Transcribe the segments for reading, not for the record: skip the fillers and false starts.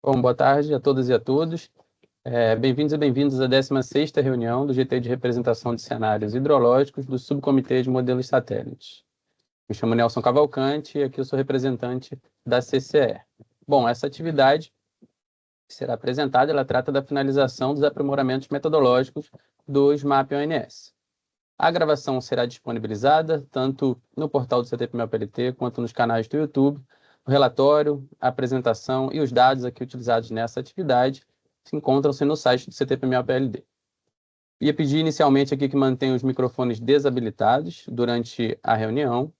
Bom, boa tarde a todas e a todos. Bem-vindos e bem-vindos à 16ª reunião do GT de Representação de Cenários Hidrológicos do Subcomitê de Modelos Satélites. Me chamo Nelson Cavalcante e aqui eu sou representante da CCE. Bom, essa atividade que será apresentada, ela trata da finalização dos aprimoramentos metodológicos do SMAP ONS. A gravação será disponibilizada tanto no portal do CTPML-PLT quanto nos canais do YouTube. O relatório, a apresentação e os dados aqui utilizados nessa atividade se encontram-se no site do CTPML-PLD. Ia pedir inicialmente aqui que mantenham os microfones desabilitados durante a reunião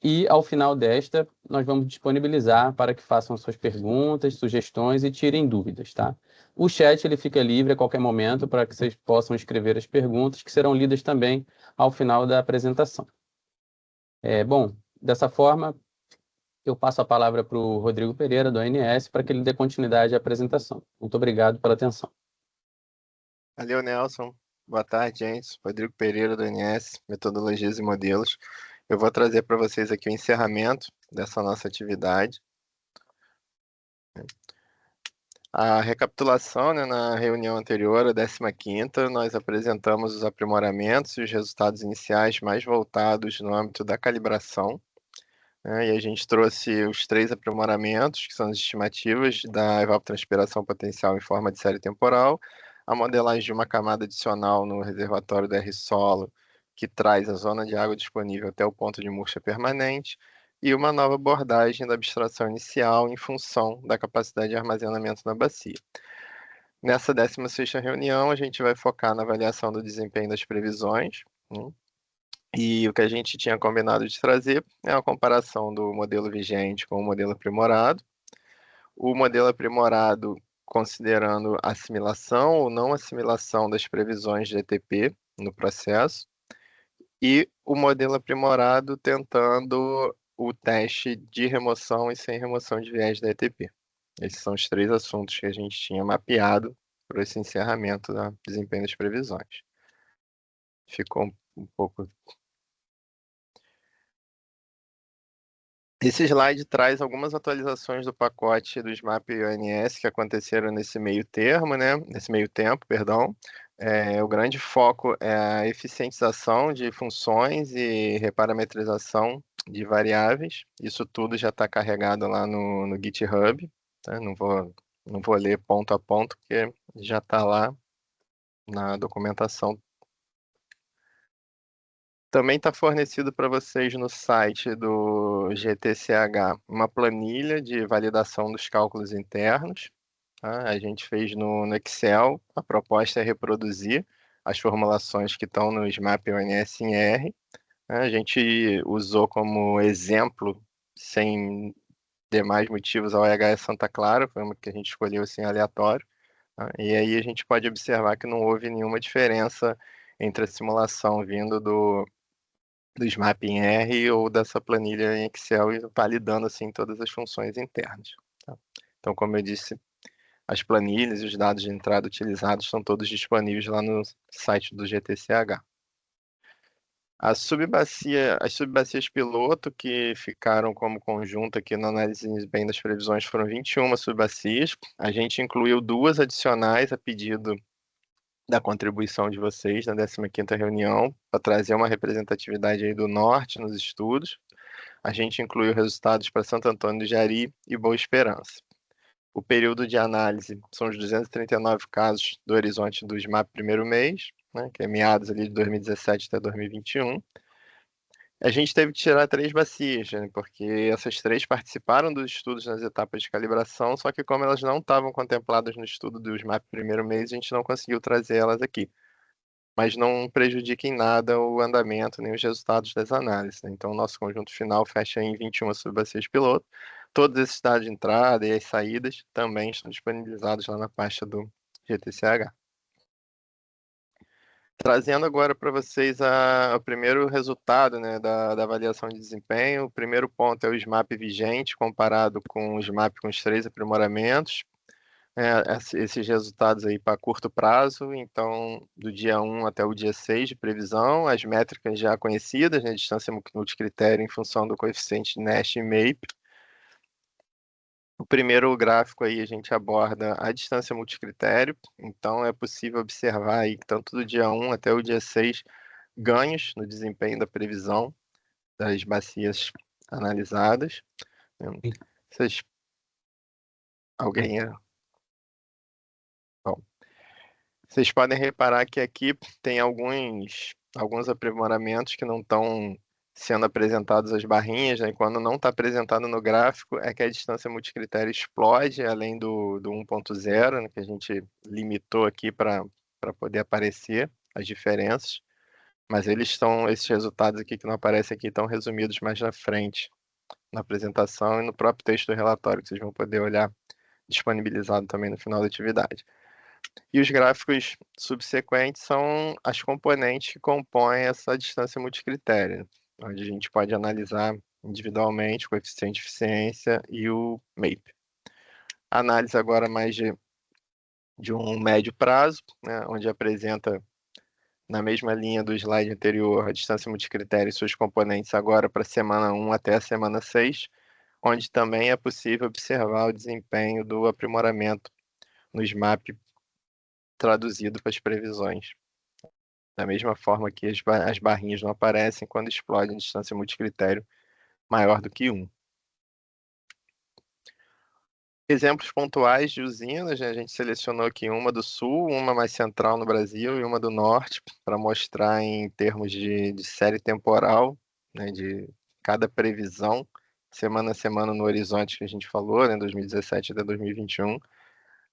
e, ao final desta, nós vamos disponibilizar para que façam suas perguntas, sugestões e tirem dúvidas, tá? O chat ele fica livre a qualquer momento para que vocês possam escrever as perguntas, que serão lidas também ao final da apresentação. Bom, dessa forma, eu passo a palavra para o Rodrigo Pereira, do ONS, para que ele dê continuidade à apresentação. Muito obrigado pela atenção. Valeu, Nelson. Boa tarde, gente. Rodrigo Pereira, do ONS, Metodologias e Modelos. Eu vou trazer para vocês aqui o encerramento dessa nossa atividade. A recapitulação, né, na reunião anterior, a 15ª, nós apresentamos os aprimoramentos e os resultados iniciais mais voltados no âmbito da calibração. E a gente trouxe os 3 aprimoramentos, que são as estimativas da evapotranspiração potencial em forma de série temporal, a modelagem de uma camada adicional no reservatório do R-solo, que traz a zona de água disponível até o ponto de murcha permanente, e uma nova abordagem da abstração inicial em função da capacidade de armazenamento na bacia. Nessa 16ª reunião, a gente vai focar na avaliação do desempenho das previsões, e o que a gente tinha combinado de trazer é a comparação do modelo vigente com o modelo aprimorado. O modelo aprimorado considerando assimilação ou não assimilação das previsões de ETP no processo, e o modelo aprimorado tentando o teste de remoção e sem remoção de viés da ETP. Esses são os 3 assuntos que a gente tinha mapeado para esse encerramento do desempenho das previsões. Ficou um pouco... Esse slide traz algumas atualizações do pacote do SMAP ONS que aconteceram nesse meio termo, né? Nesse meio tempo, perdão. O grande foco é a eficientização de funções e reparametrização de variáveis. Isso tudo já está carregado lá no GitHub. Tá? Não vou ler ponto a ponto, porque já está lá na documentação. Também está fornecido para vocês no site do GTCH uma planilha de validação dos cálculos internos. Tá? A gente fez no Excel, a proposta é reproduzir as formulações que estão no SMAP ONS em R. A gente usou como exemplo, sem demais motivos, a OHS Santa Clara, foi uma que a gente escolheu assim aleatório. Tá? E aí a gente pode observar que não houve nenhuma diferença entre a simulação vindo do SMAP em R ou dessa planilha em Excel e validando assim todas as funções internas. Tá? Então, como eu disse, as planilhas e os dados de entrada utilizados estão todos disponíveis lá no site do GTCH. As subbacias piloto que ficaram como conjunto aqui na análise de desempenho das previsões foram 21 subbacias. A gente incluiu 2 adicionais a pedido da contribuição de vocês na 15ª reunião, para trazer uma representatividade aí do norte nos estudos. A gente incluiu resultados para Santo Antônio do Jari e Boa Esperança. O período de análise são os 239 casos do horizonte do SMAP primeiro mês, né, que é meados ali de 2017 até 2021. A gente teve que tirar 3 bacias, né, porque essas 3 participaram dos estudos nas etapas de calibração, só que como elas não estavam contempladas no estudo do SMAP primeiro mês, a gente não conseguiu trazer elas aqui. Mas não prejudica em nada o andamento nem os resultados das análises, né? Então, o nosso conjunto final fecha em 21 subbacias piloto. Todos esses dados de entrada e as saídas também estão disponibilizados lá na pasta do GTCH. Trazendo agora para vocês o primeiro resultado, né, da avaliação de desempenho. O primeiro ponto é o SMAP vigente comparado com o SMAP com os 3 aprimoramentos. Esses resultados aí para curto prazo, então do dia 1 até o dia 6 de previsão, as métricas já conhecidas, né, distância multicritério em função do coeficiente Nash e MAPE. O primeiro gráfico aí a gente aborda a distância multicritério, então é possível observar aí que tanto do dia 1 até o dia 6 ganhos no desempenho da previsão das bacias analisadas. Vocês, alguém, bom, vocês podem reparar que aqui tem alguns aprimoramentos que não estão sendo apresentados as barrinhas, né? E quando não está apresentado no gráfico, é que a distância multicritério explode, além do 1.0, né, que a gente limitou aqui para poder aparecer as diferenças. Mas esses resultados aqui que não aparecem aqui estão resumidos mais na frente, na apresentação e no próprio texto do relatório, que vocês vão poder olhar disponibilizado também no final da atividade. E os gráficos subsequentes são as componentes que compõem essa distância multicritério, onde a gente pode analisar individualmente o coeficiente de eficiência e o MAPE. A análise agora mais de um médio prazo, né, onde apresenta na mesma linha do slide anterior a distância multicritério e seus componentes agora para a semana 1 até a semana 6, onde também é possível observar o desempenho do aprimoramento no SMAP traduzido para as previsões. Da mesma forma que as barrinhas não aparecem quando explode em distância multicritério maior do que 1. Exemplos pontuais de usinas, né? A gente selecionou aqui uma do sul, uma mais central no Brasil e uma do norte, para mostrar em termos de série temporal, né, de cada previsão, semana a semana no horizonte que a gente falou, né, 2017 até 2021.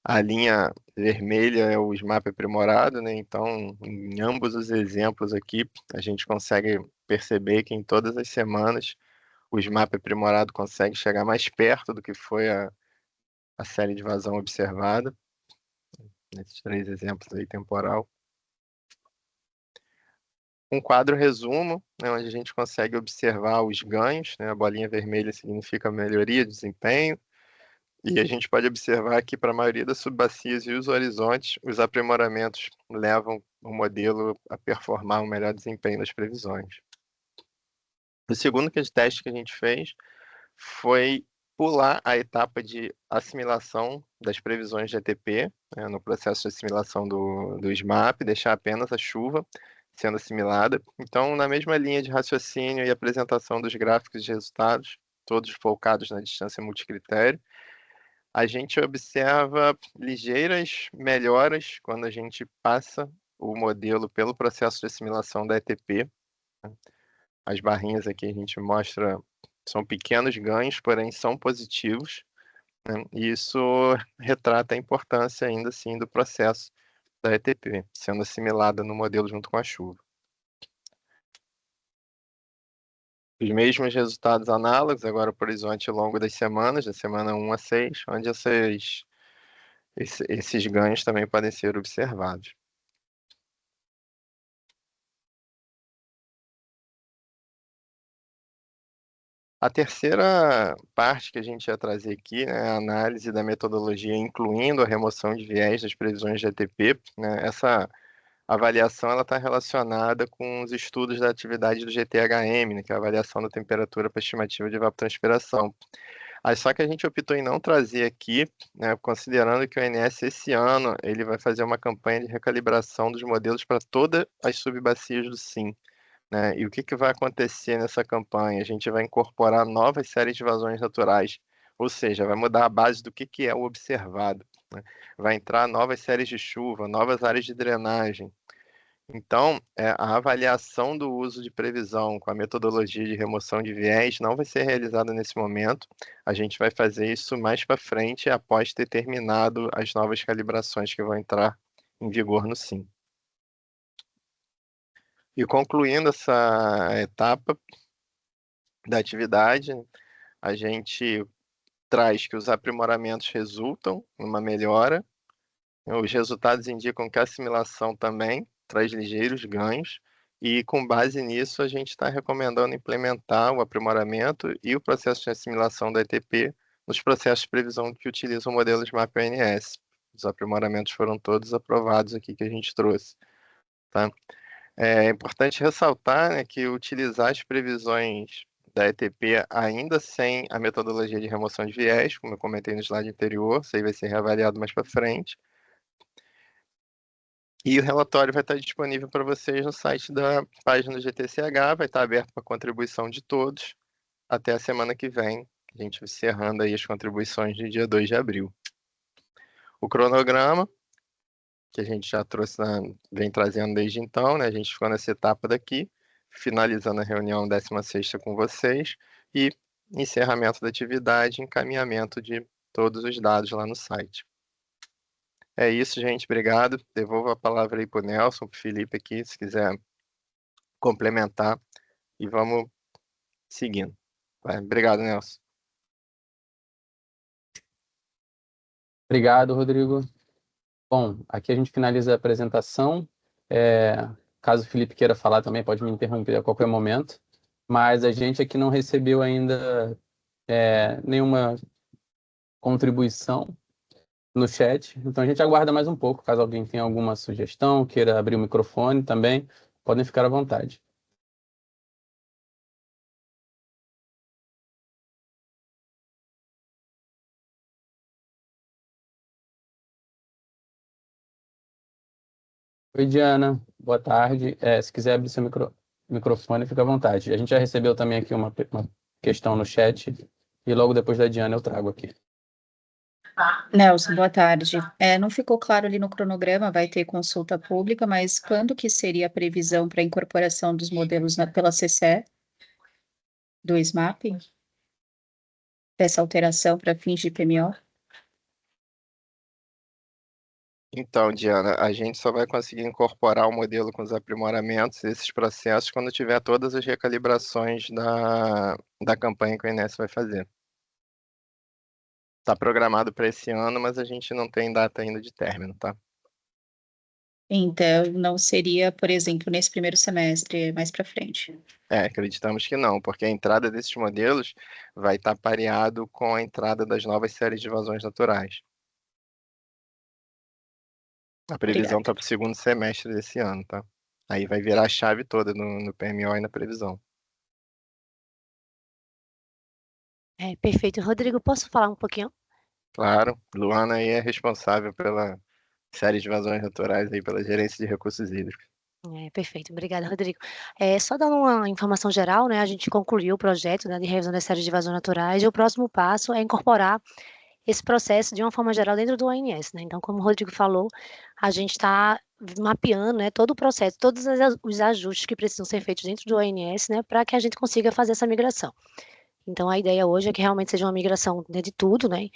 A linha vermelha é o SMAP aprimorado, né? Então, em ambos os exemplos aqui, a gente consegue perceber que em todas as semanas o SMAP aprimorado consegue chegar mais perto do que foi a série de vazão observada, nesses 3 exemplos aí temporal. Um quadro resumo, né, onde a gente consegue observar os ganhos, né? A bolinha vermelha significa melhoria de desempenho, e a gente pode observar que para a maioria das subbacias e os horizontes, os aprimoramentos levam o modelo a performar um melhor desempenho das previsões. O segundo teste que a gente fez foi pular a etapa de assimilação das previsões de ETP, né, no processo de assimilação do SMAP, deixar apenas a chuva sendo assimilada. Então, na mesma linha de raciocínio e apresentação dos gráficos de resultados, todos focados na distância multicritério, a gente observa ligeiras melhoras quando a gente passa o modelo pelo processo de assimilação da ETP. As barrinhas aqui a gente mostra, são pequenos ganhos, porém são positivos, né? E isso retrata a importância ainda assim do processo da ETP, sendo assimilada no modelo junto com a chuva. Os mesmos resultados análogos, agora para o horizonte longo das semanas, da semana 1 a 6, onde esses ganhos também podem ser observados. A terceira parte que a gente ia trazer aqui, né, é a análise da metodologia, incluindo a remoção de viés das previsões de ETP, né? Essa avaliação está relacionada com os estudos da atividade do GTHM, né, que é a avaliação da temperatura para estimativa de evapotranspiração. Só que a gente optou em não trazer aqui, né, considerando que o ONS esse ano ele vai fazer uma campanha de recalibração dos modelos para todas as subbacias do SIM, né? E o que vai acontecer nessa campanha? A gente vai incorporar novas séries de vazões naturais, ou seja, vai mudar a base do que é o observado, né? Vai entrar novas séries de chuva, novas áreas de drenagem. Então, a avaliação do uso de previsão com a metodologia de remoção de viés não vai ser realizada nesse momento. A gente vai fazer isso mais para frente, após ter terminado as novas calibrações que vão entrar em vigor no SIM. E concluindo essa etapa da atividade, a gente traz que os aprimoramentos resultam numa melhora. Os resultados indicam que a assimilação também traz ligeiros ganhos, e com base nisso a gente está recomendando implementar o aprimoramento e o processo de assimilação da ETP nos processos de previsão que utilizam o modelo SMAP-ONS. Os aprimoramentos foram todos aprovados aqui que a gente trouxe, tá? É importante ressaltar, né, que utilizar as previsões da ETP ainda sem a metodologia de remoção de viés, como eu comentei no slide anterior, isso aí vai ser reavaliado mais para frente. E o relatório vai estar disponível para vocês no site da página do GTCH, vai estar aberto para contribuição de todos até a semana que vem, a gente encerrando aí as contribuições no dia 2 de abril. O cronograma, que a gente já trouxe, vem trazendo desde então, né? A gente ficou nessa etapa daqui, finalizando a reunião 16ª com vocês e encerramento da atividade, encaminhamento de todos os dados lá no site. É isso, gente. Obrigado. Devolvo a palavra aí para o Nelson, para o Felipe aqui, se quiser complementar. E vamos seguindo. Vai. Obrigado, Nelson. Obrigado, Rodrigo. Bom, aqui a gente finaliza a apresentação. Caso o Felipe queira falar também, pode me interromper a qualquer momento. Mas a gente aqui não recebeu ainda nenhuma contribuição no chat. Então a gente aguarda mais um pouco. Caso alguém tenha alguma sugestão, queira abrir o microfone também, podem ficar à vontade. Oi, Diana. Boa tarde. Se quiser abrir seu microfone, fica à vontade. A gente já recebeu também aqui uma questão no chat e logo depois da Diana eu trago aqui. Nelson, boa tarde. Não ficou claro ali no cronograma, vai ter consulta pública, mas quando que seria a previsão para a incorporação dos modelos pela CCE, do SMAP, dessa alteração para fins de PMO? Então, Diana, a gente só vai conseguir incorporar o modelo com os aprimoramentos, esses processos, quando tiver todas as recalibrações da campanha que o INSS vai fazer. Está programado para esse ano, mas a gente não tem data ainda de término, tá? Então, não seria, por exemplo, nesse primeiro semestre, mais para frente? Acreditamos que não, porque a entrada desses modelos vai estar pareado com a entrada das novas séries de vazões naturais. A previsão está para o segundo semestre desse ano, tá? Aí vai virar a chave toda no PMO e na previsão. Perfeito. Rodrigo, posso falar um pouquinho? Claro, Luana aí é responsável pela série de vazões naturais aí, pela gerência de recursos hídricos. Perfeito, obrigada, Rodrigo. Só dando uma informação geral, né, a gente concluiu o projeto, né, de revisão das séries de vazões naturais e o próximo passo é incorporar esse processo de uma forma geral dentro do ONS, né? Então, como o Rodrigo falou, a gente está mapeando, né, todo o processo, todos os ajustes que precisam ser feitos dentro do ONS, né, para que a gente consiga fazer essa migração. Então, a ideia hoje é que realmente seja uma migração, né, de tudo, né,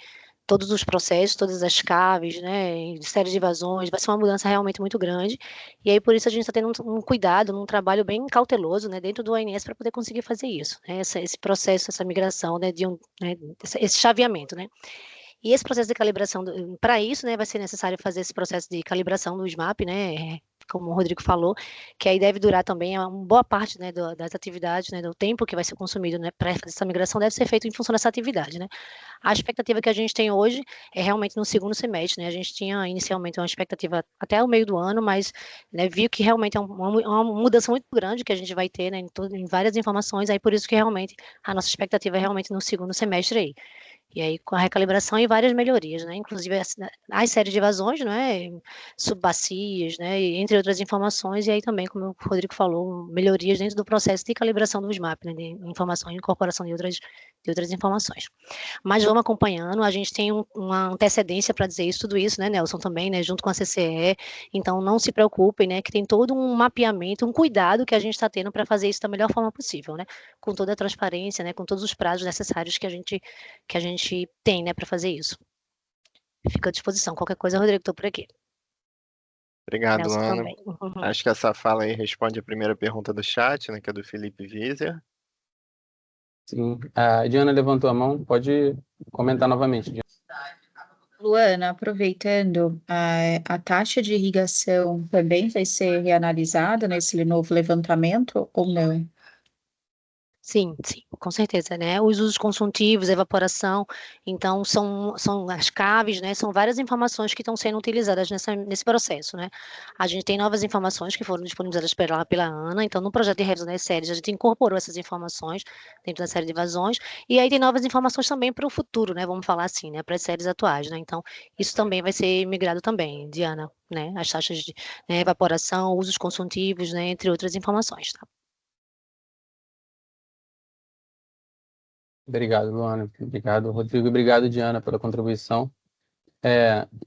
todos os processos, todas as caves, né, série de vazões, vai ser uma mudança realmente muito grande, e aí por isso a gente está tendo um cuidado, um trabalho bem cauteloso, né, dentro do ONS para poder conseguir fazer isso, né, esse processo, essa migração, né, né, esse chaveamento, né. E esse processo de calibração, para isso, né, vai ser necessário fazer esse processo de calibração do SMAP, né, como o Rodrigo falou, que aí deve durar também uma boa parte, né, das atividades, né, do tempo que vai ser consumido, né, para fazer essa migração deve ser feito em função dessa atividade, né. A expectativa que a gente tem hoje é realmente no segundo semestre, né, a gente tinha inicialmente uma expectativa até o meio do ano, mas, né, viu que realmente é uma mudança muito grande que a gente vai ter, né, em várias informações, aí por isso que realmente a nossa expectativa é realmente no segundo semestre aí. E aí, com a recalibração e várias melhorias, né, inclusive as séries de vazões, né, subbacias, né, entre outras informações, e aí também, como o Rodrigo falou, melhorias dentro do processo de calibração do SMAP, né, de informação e incorporação de outras informações. Mas vamos acompanhando, a gente tem uma antecedência para dizer isso, tudo isso, né, Nelson, também, né, junto com a CCE, então não se preocupem, né, que tem todo um mapeamento, um cuidado que a gente está tendo para fazer isso da melhor forma possível, né, com toda a transparência, né, com todos os prazos necessários que a gente tem, né, para fazer isso. Fico à disposição. Qualquer coisa, Rodrigo, estou por aqui. Obrigado, Nelson Ana. também. Acho que essa fala aí responde a primeira pergunta do chat, né, que é do Felipe Wieser. Sim, a Diana levantou a mão, pode comentar novamente, Diana. Luana, aproveitando, a taxa de irrigação também vai ser reanalisada nesse novo levantamento ou não? Sim, com certeza, né? Os usos consultivos, evaporação, então são as caves, né? São várias informações que estão sendo utilizadas nesse processo, né? A gente tem novas informações que foram disponibilizadas pela Ana, então no projeto de revisão das séries a gente incorporou essas informações dentro da série de vazões, e aí tem novas informações também para o futuro, né? Vamos falar assim, né? Para as séries atuais, né? Então isso também vai ser migrado também, Diana, né? As taxas de, né, evaporação, usos consultivos, né? Entre outras informações, tá? Obrigado, Luana. Obrigado, Rodrigo. Obrigado, Diana, pela contribuição.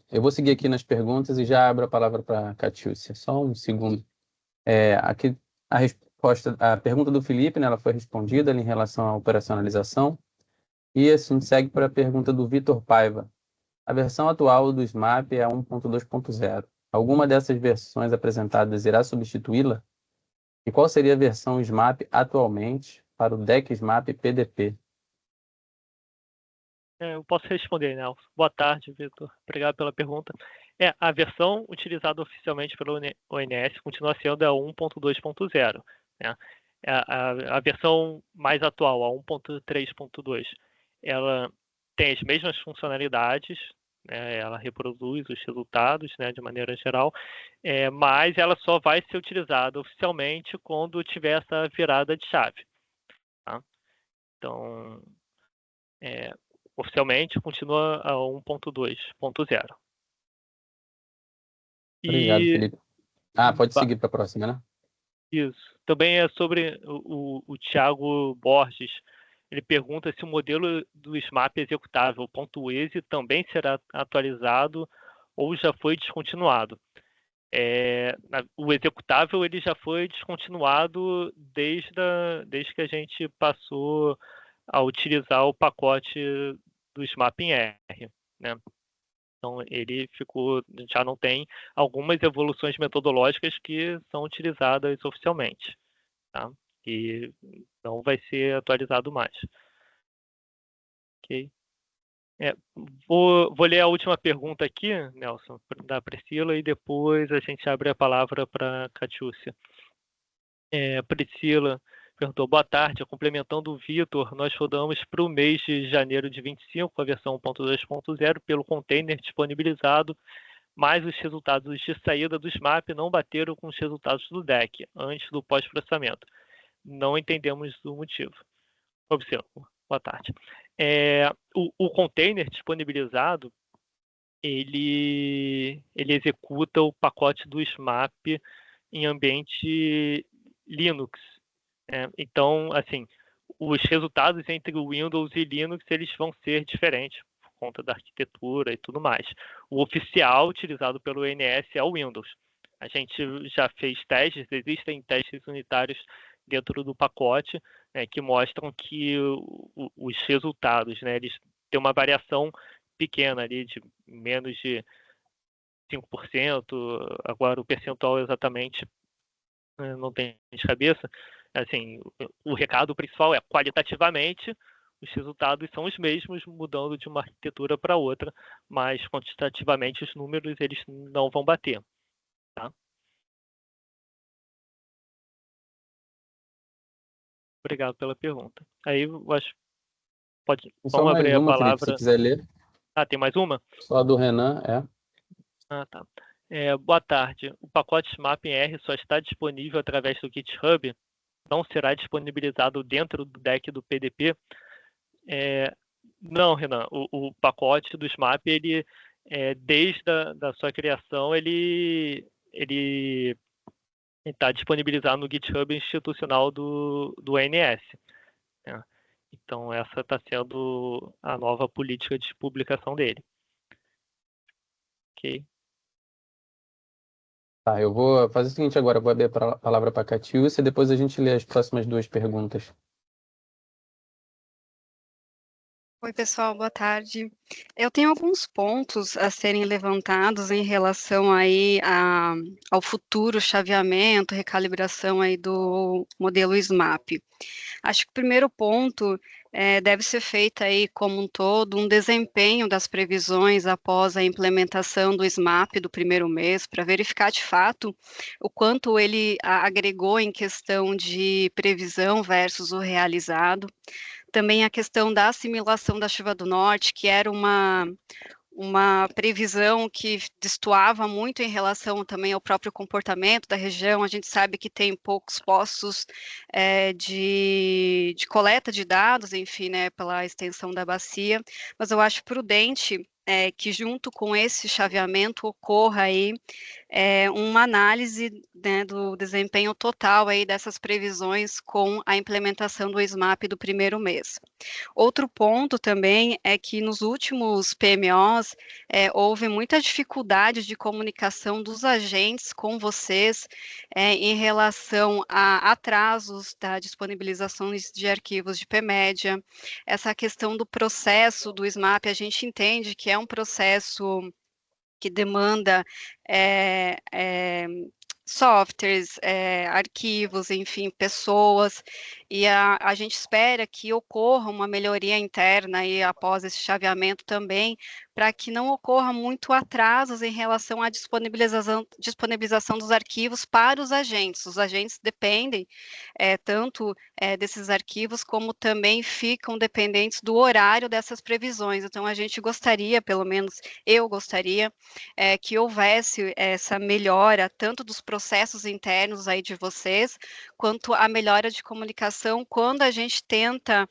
Eu vou seguir aqui nas perguntas e já abro a palavra para a Catiúcia. Só um segundo. Aqui a pergunta do Felipe, né, ela foi respondida ali em relação à operacionalização. E assim segue para a pergunta do Vitor Paiva. A versão atual do SMAP é a 1.2.0. Alguma dessas versões apresentadas irá substituí-la? E qual seria a versão SMAP atualmente para o DEC SMAP PDP? Eu posso responder, Nelson. Boa tarde, Vitor. Obrigado pela pergunta. A versão utilizada oficialmente pelo ONS continua sendo a 1.2.0, né? A versão mais atual, a 1.3.2, ela tem as mesmas funcionalidades, né? Ela reproduz os resultados, né, de maneira geral, mas ela só vai ser utilizada oficialmente quando tiver essa virada de chave, tá? Então, oficialmente continua a 1.2.0. Obrigado, Felipe. Pode seguir para a próxima, né? Isso. Também é sobre o Thiago Borges. Ele pergunta se o modelo do SMAP executável .exe também será atualizado ou já foi descontinuado. O executável ele já foi descontinuado desde que a gente passou a utilizar o pacote do SMAP em R, né? Então, ele já não tem algumas evoluções metodológicas que são utilizadas oficialmente, tá? E não vai ser atualizado mais. Ok? Vou ler a última pergunta aqui, Nelson, da Priscila, e depois a gente abre a palavra para a Catiúcia. Priscila perguntou, boa tarde, complementando o Vitor, nós rodamos para o mês de janeiro de 25, a versão 1.2.0, pelo container disponibilizado, mas os resultados de saída do SMAP não bateram com os resultados do DEC, antes do pós-processamento. Não entendemos o motivo. Observo. Boa tarde. O container disponibilizado, ele executa o pacote do SMAP em ambiente Linux. Então, assim, os resultados entre o Windows e Linux eles vão ser diferentes por conta da arquitetura e tudo mais. O oficial utilizado pelo ONS é o Windows. A gente já fez testes, existem testes unitários dentro do pacote, né, que mostram que os resultados, né, eles têm uma variação pequena ali de menos de 5%, agora o percentual exatamente não tem de cabeça. Assim, o recado principal é, qualitativamente, os resultados são os mesmos, mudando de uma arquitetura para outra, mas quantitativamente os números eles não vão bater, tá? Obrigado pela pergunta. Aí, eu acho, vamos abrir a palavra. Felipe, se quiser ler. Tem mais uma? Só a do Renan, tá. Boa tarde. O pacote SMAP em R só está disponível através do GitHub? Não será disponibilizado dentro do DEC do PDP? Não, Renan. O pacote do SMAP, ele, desde a sua criação, ele está disponibilizado no GitHub institucional do ONS. Né? Então, essa está sendo a nova política de publicação dele. Ok. Tá, eu vou fazer o seguinte agora, eu vou abrir a palavra para a Catiúcia e depois a gente lê as próximas duas perguntas. Oi, pessoal, boa tarde. Eu tenho alguns pontos a serem levantados em relação aí ao futuro chaveamento, recalibração aí do modelo SMAP. Acho que o primeiro ponto deve ser feito aí como um todo um desempenho das previsões após a implementação do SMAP do primeiro mês, para verificar de fato o quanto ele agregou em questão de previsão versus o realizado. Também a questão da assimilação da chuva do norte, que era uma previsão que destoava muito em relação também ao próprio comportamento da região. A gente sabe que tem poucos postos de coleta de dados, enfim, né, pela extensão da bacia, mas eu acho prudente que junto com esse chaveamento ocorra aí uma análise, né, do desempenho total aí dessas previsões com a implementação do SMAP do primeiro mês. Outro ponto também é que nos últimos PMOs houve muita dificuldade de comunicação dos agentes com vocês em relação a atrasos da disponibilização de arquivos de PMédia. Essa questão do processo do SMAP, a gente entende que é um processo que demanda softwares, arquivos, enfim, pessoas, e a gente espera que ocorra uma melhoria interna aí após esse chaveamento também, para que não ocorra muito atrasos em relação à disponibilização dos arquivos para os agentes. Os agentes dependem tanto desses arquivos, como também ficam dependentes do horário dessas previsões. Então, a gente gostaria, pelo menos eu gostaria, que houvesse essa melhora, tanto dos processos internos aí de vocês, quanto a melhora de comunicação quando a gente tenta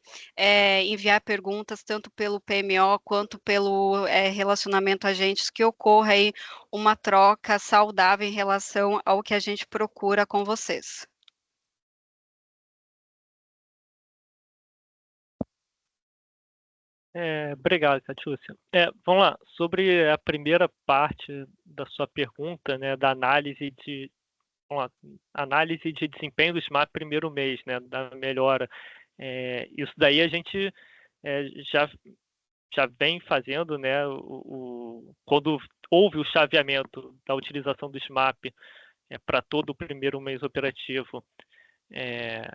enviar perguntas, tanto pelo PMO, quanto pelo relacionamento agentes, que ocorra aí uma troca saudável em relação ao que a gente procura com vocês. Obrigado, Catiúcia. Vamos lá, sobre a primeira parte da sua pergunta, né, da análise de desempenho do SMAP primeiro mês, né, da melhora. Isso daí a gente já vem fazendo, né, quando houve o chaveamento da utilização do SMAP para todo o primeiro mês operativo,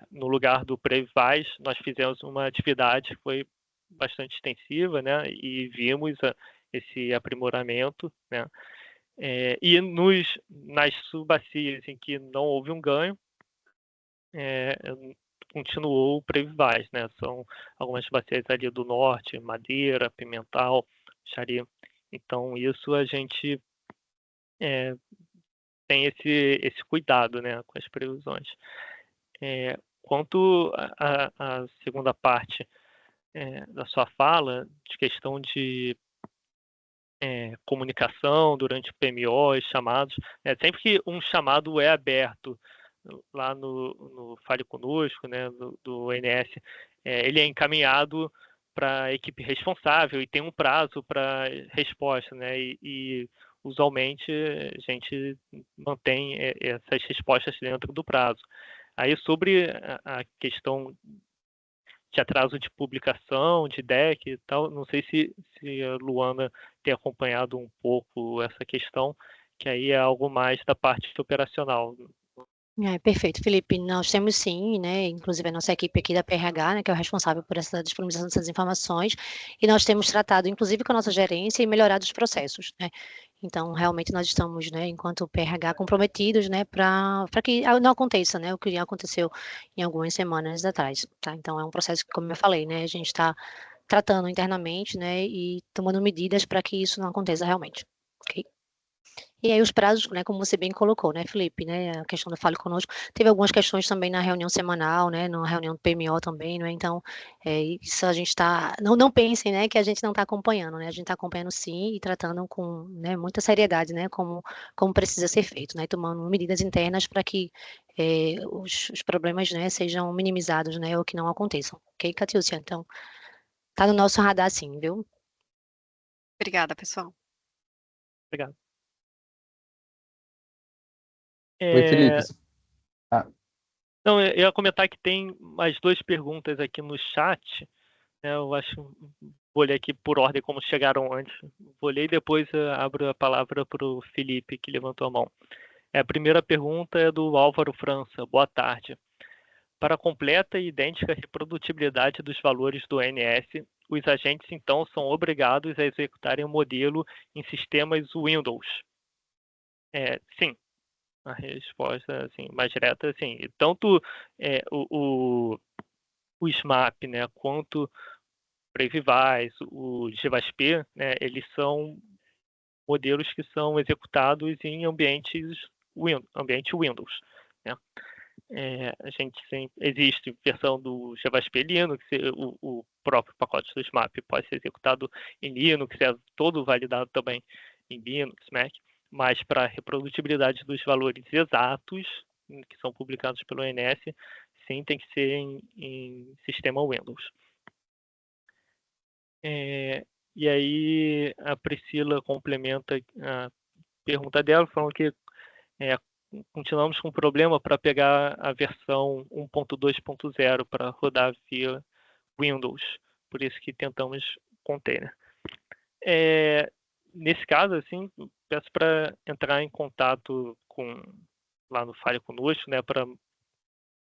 no lugar do Previvaz, nós fizemos uma atividade que foi bastante extensiva, né, e vimos esse aprimoramento, né, e nas subbacias em que não houve um ganho, continuou o Previvaz, né, são algumas bacias ali do norte, Madeira, Pimental, Xari. Então, isso a gente tem esse cuidado, né, com as previsões. Quanto à segunda parte da sua fala, de questão de comunicação durante o PMO, chamados, sempre que um chamado é aberto lá no Fale Conosco, né, do ONS, ele é encaminhado para a equipe responsável e tem um prazo para resposta, né, e usualmente a gente mantém essas respostas dentro do prazo. Aí, sobre a questão de atraso de publicação, de DEC e tal, não sei se a Luana tem acompanhado um pouco essa questão, que aí é algo mais da parte operacional. Perfeito, Felipe. Nós temos sim, né, inclusive a nossa equipe aqui da PRH, né, que é o responsável por essa disponibilização dessas informações, e nós temos tratado, inclusive, com a nossa gerência e melhorado os processos, né. Então, realmente, nós estamos, né, enquanto PRH, comprometidos, né, para que não aconteça, né, o que aconteceu em algumas semanas atrás, tá. Então, é um processo que, como eu falei, né, a gente está tratando internamente, né, e tomando medidas para que isso não aconteça realmente, ok? E aí os prazos, né, como você bem colocou, né, Felipe, né, a questão do Fale Conosco, teve algumas questões também na reunião semanal, né, na reunião do PMO também, né, então, isso a gente está, não pensem, né, que a gente não está acompanhando, né, a gente está acompanhando sim e tratando com, né, muita seriedade, né, como precisa ser feito, né, tomando medidas internas para que os problemas, né, sejam minimizados, né, ou que não aconteçam, ok, Catiúcia? Então, tá no nosso radar sim, viu? Obrigada, pessoal. Obrigado. Oi, Felipe. Não, eu ia comentar que tem mais duas perguntas aqui no chat, né, eu acho vou ler aqui por ordem como chegaram antes. Vou ler e depois abro a palavra para o Felipe, que levantou a mão. A primeira pergunta é do Álvaro França. Boa tarde. Para a completa e idêntica reprodutibilidade dos valores do ONS, os agentes, então, são obrigados a executarem o modelo em sistemas Windows? Sim. A resposta assim, mais direta é sim. Tanto o SMAP, né, quanto o Previvaz, o GVASP, né, eles são modelos que são executados em ambiente Windows. Né? A gente existe versão do GVASP Linux, o próprio pacote do SMAP pode ser executado em Linux, é todo validado também em Linux, Mac, mas para a reprodutibilidade dos valores exatos que são publicados pelo ONS, sim, tem que ser em sistema Windows. E aí a Priscila complementa a pergunta dela, falando que continuamos com problema para pegar a versão 1.2.0 para rodar via Windows, por isso que tentamos container. Nesse caso, assim, peço para entrar em contato lá no Fale Conosco, né, para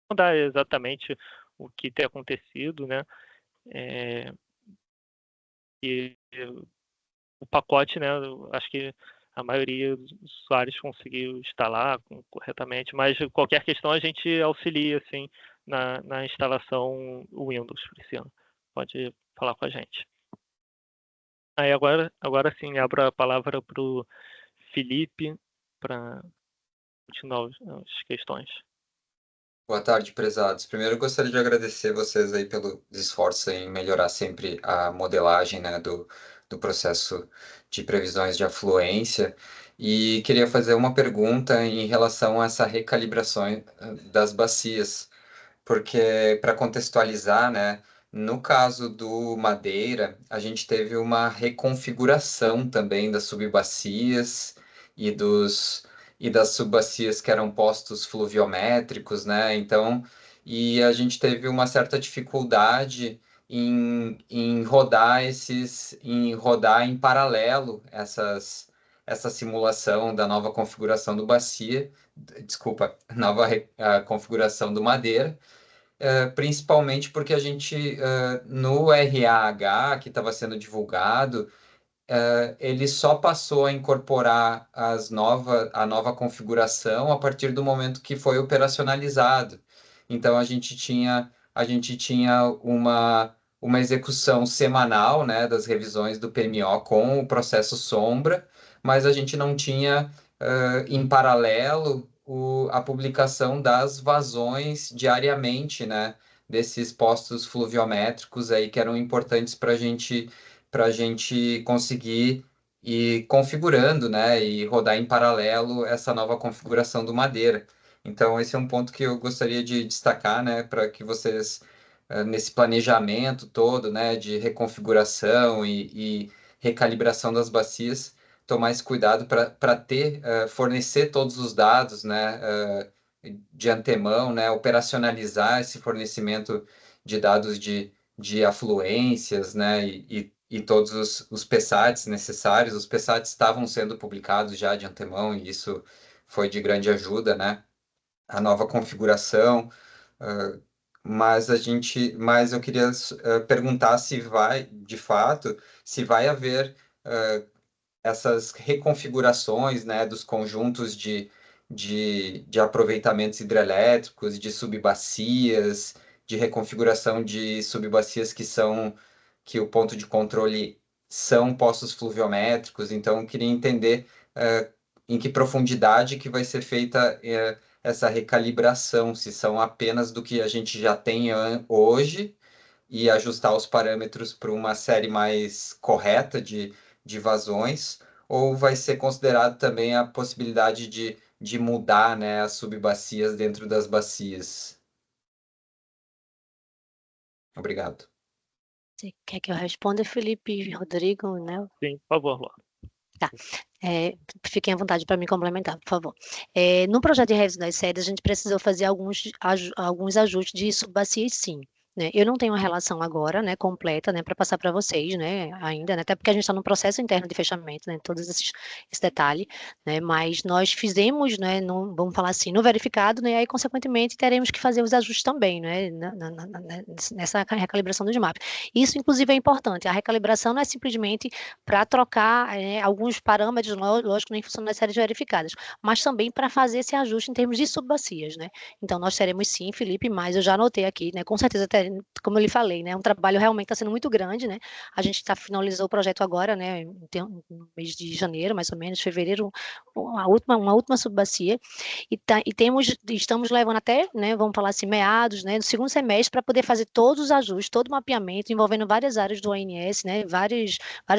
mandar exatamente o que tem acontecido, né, e o pacote, né, acho que a maioria dos usuários conseguiu instalar corretamente, mas qualquer questão a gente auxilia, assim, na instalação Windows, Priscila. Pode falar com a gente. Aí agora sim, abro a palavra para o Felipe para continuar as questões. Boa tarde, prezados. Primeiro, eu gostaria de agradecer vocês aí pelos esforços em melhorar sempre a modelagem, né, do processo de previsões de afluência. E queria fazer uma pergunta em relação a essa recalibração das bacias, porque para contextualizar, né, no caso do Madeira, a gente teve uma reconfiguração também das subbacias e das subbacias que eram postos fluviométricos, né? Então, e a gente teve uma certa dificuldade em rodar em paralelo essa simulação da nova configuração do bacia, desculpa, a configuração do Madeira. Principalmente porque a gente, no RAH que estava sendo divulgado, ele só passou a incorporar a nova configuração a partir do momento que foi operacionalizado. Então, a gente tinha uma execução semanal, né, das revisões do PMO com o processo sombra, mas a gente não tinha, em paralelo, a publicação das vazões diariamente, né, desses postos fluviométricos aí que eram importantes para a gente conseguir ir configurando, né, e rodar em paralelo essa nova configuração do Madeira. Então, esse é um ponto que eu gostaria de destacar, né, para que vocês, nesse planejamento todo, né, de reconfiguração e recalibração das bacias, tomar esse cuidado para fornecer todos os dados, né, de antemão, né, operacionalizar esse fornecimento de dados de afluências, né, e todos os PSATs necessários. Os PSATs estavam sendo publicados já de antemão e isso foi de grande ajuda, né? A nova configuração, mas eu queria perguntar se vai, de fato, se vai haver essas reconfigurações, né, dos conjuntos de aproveitamentos hidrelétricos, de subbacias, de reconfiguração de subbacias que o ponto de controle são postos fluviométricos. Então, eu queria entender em que profundidade que vai ser feita essa recalibração, se são apenas do que a gente já tem hoje e ajustar os parâmetros para uma série mais correta de vazões, ou vai ser considerado também a possibilidade de mudar, né, as subbacias dentro das bacias? Obrigado. Você quer que eu responda, Felipe, Rodrigo, né? Sim, por favor, Laura. Tá. Fiquem à vontade para me complementar, por favor. No projeto de revisão das séries, a gente precisou fazer alguns ajustes de subbacias, sim. né? Eu não tenho uma relação agora, né, completa, né, para passar para vocês, né, ainda, né, até porque a gente está no processo interno de fechamento, né, todos esse detalhe, né, mas nós fizemos, né, vamos falar assim, no verificado, né, aí consequentemente teremos que fazer os ajustes também, né, nessa recalibração dos mapas. Isso, inclusive, é importante. A recalibração não é simplesmente para trocar alguns parâmetros, lógico, em função das séries verificadas, mas também para fazer esse ajuste em termos de subbacias, né? Então, nós teremos sim, Felipe, mas eu já anotei aqui, né? Com certeza, como eu lhe falei, né? Um trabalho realmente está sendo muito grande, né? A gente finalizou o projeto agora, né? No mês de janeiro, mais ou menos, fevereiro, uma última subbacia, estamos levando até, né? Vamos falar assim, meados, né? No segundo semestre, para poder fazer todos os ajustes, todo o mapeamento, envolvendo várias áreas do ONS, né? Vários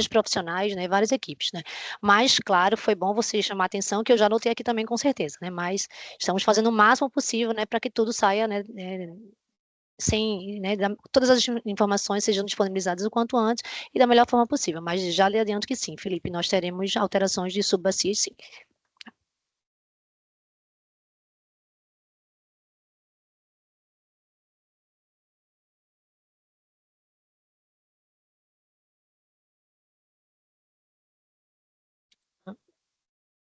profissionais, né? Várias equipes, né? Mas, claro, foi bom você chamar a atenção, que eu já anotei aqui também, com certeza, né? Mas estamos fazendo o máximo possível, né, para que tudo saia, né, sem, né, todas as informações sejam disponibilizadas o quanto antes e da melhor forma possível. Mas já lhe adianto que sim, Felipe, nós teremos alterações de subbacias, sim.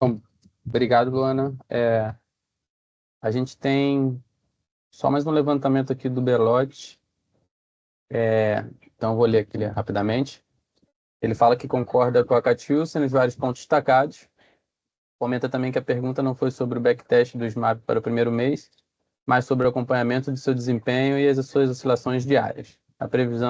Bom, obrigado, Luana. A gente tem só mais um levantamento aqui do Belotti. Então, vou ler aqui rapidamente. Ele fala que concorda com a Catiúcia nos vários pontos destacados. Comenta também que a pergunta não foi sobre o backtest do SMAP para o primeiro mês, mas sobre o acompanhamento de seu desempenho e as suas oscilações diárias.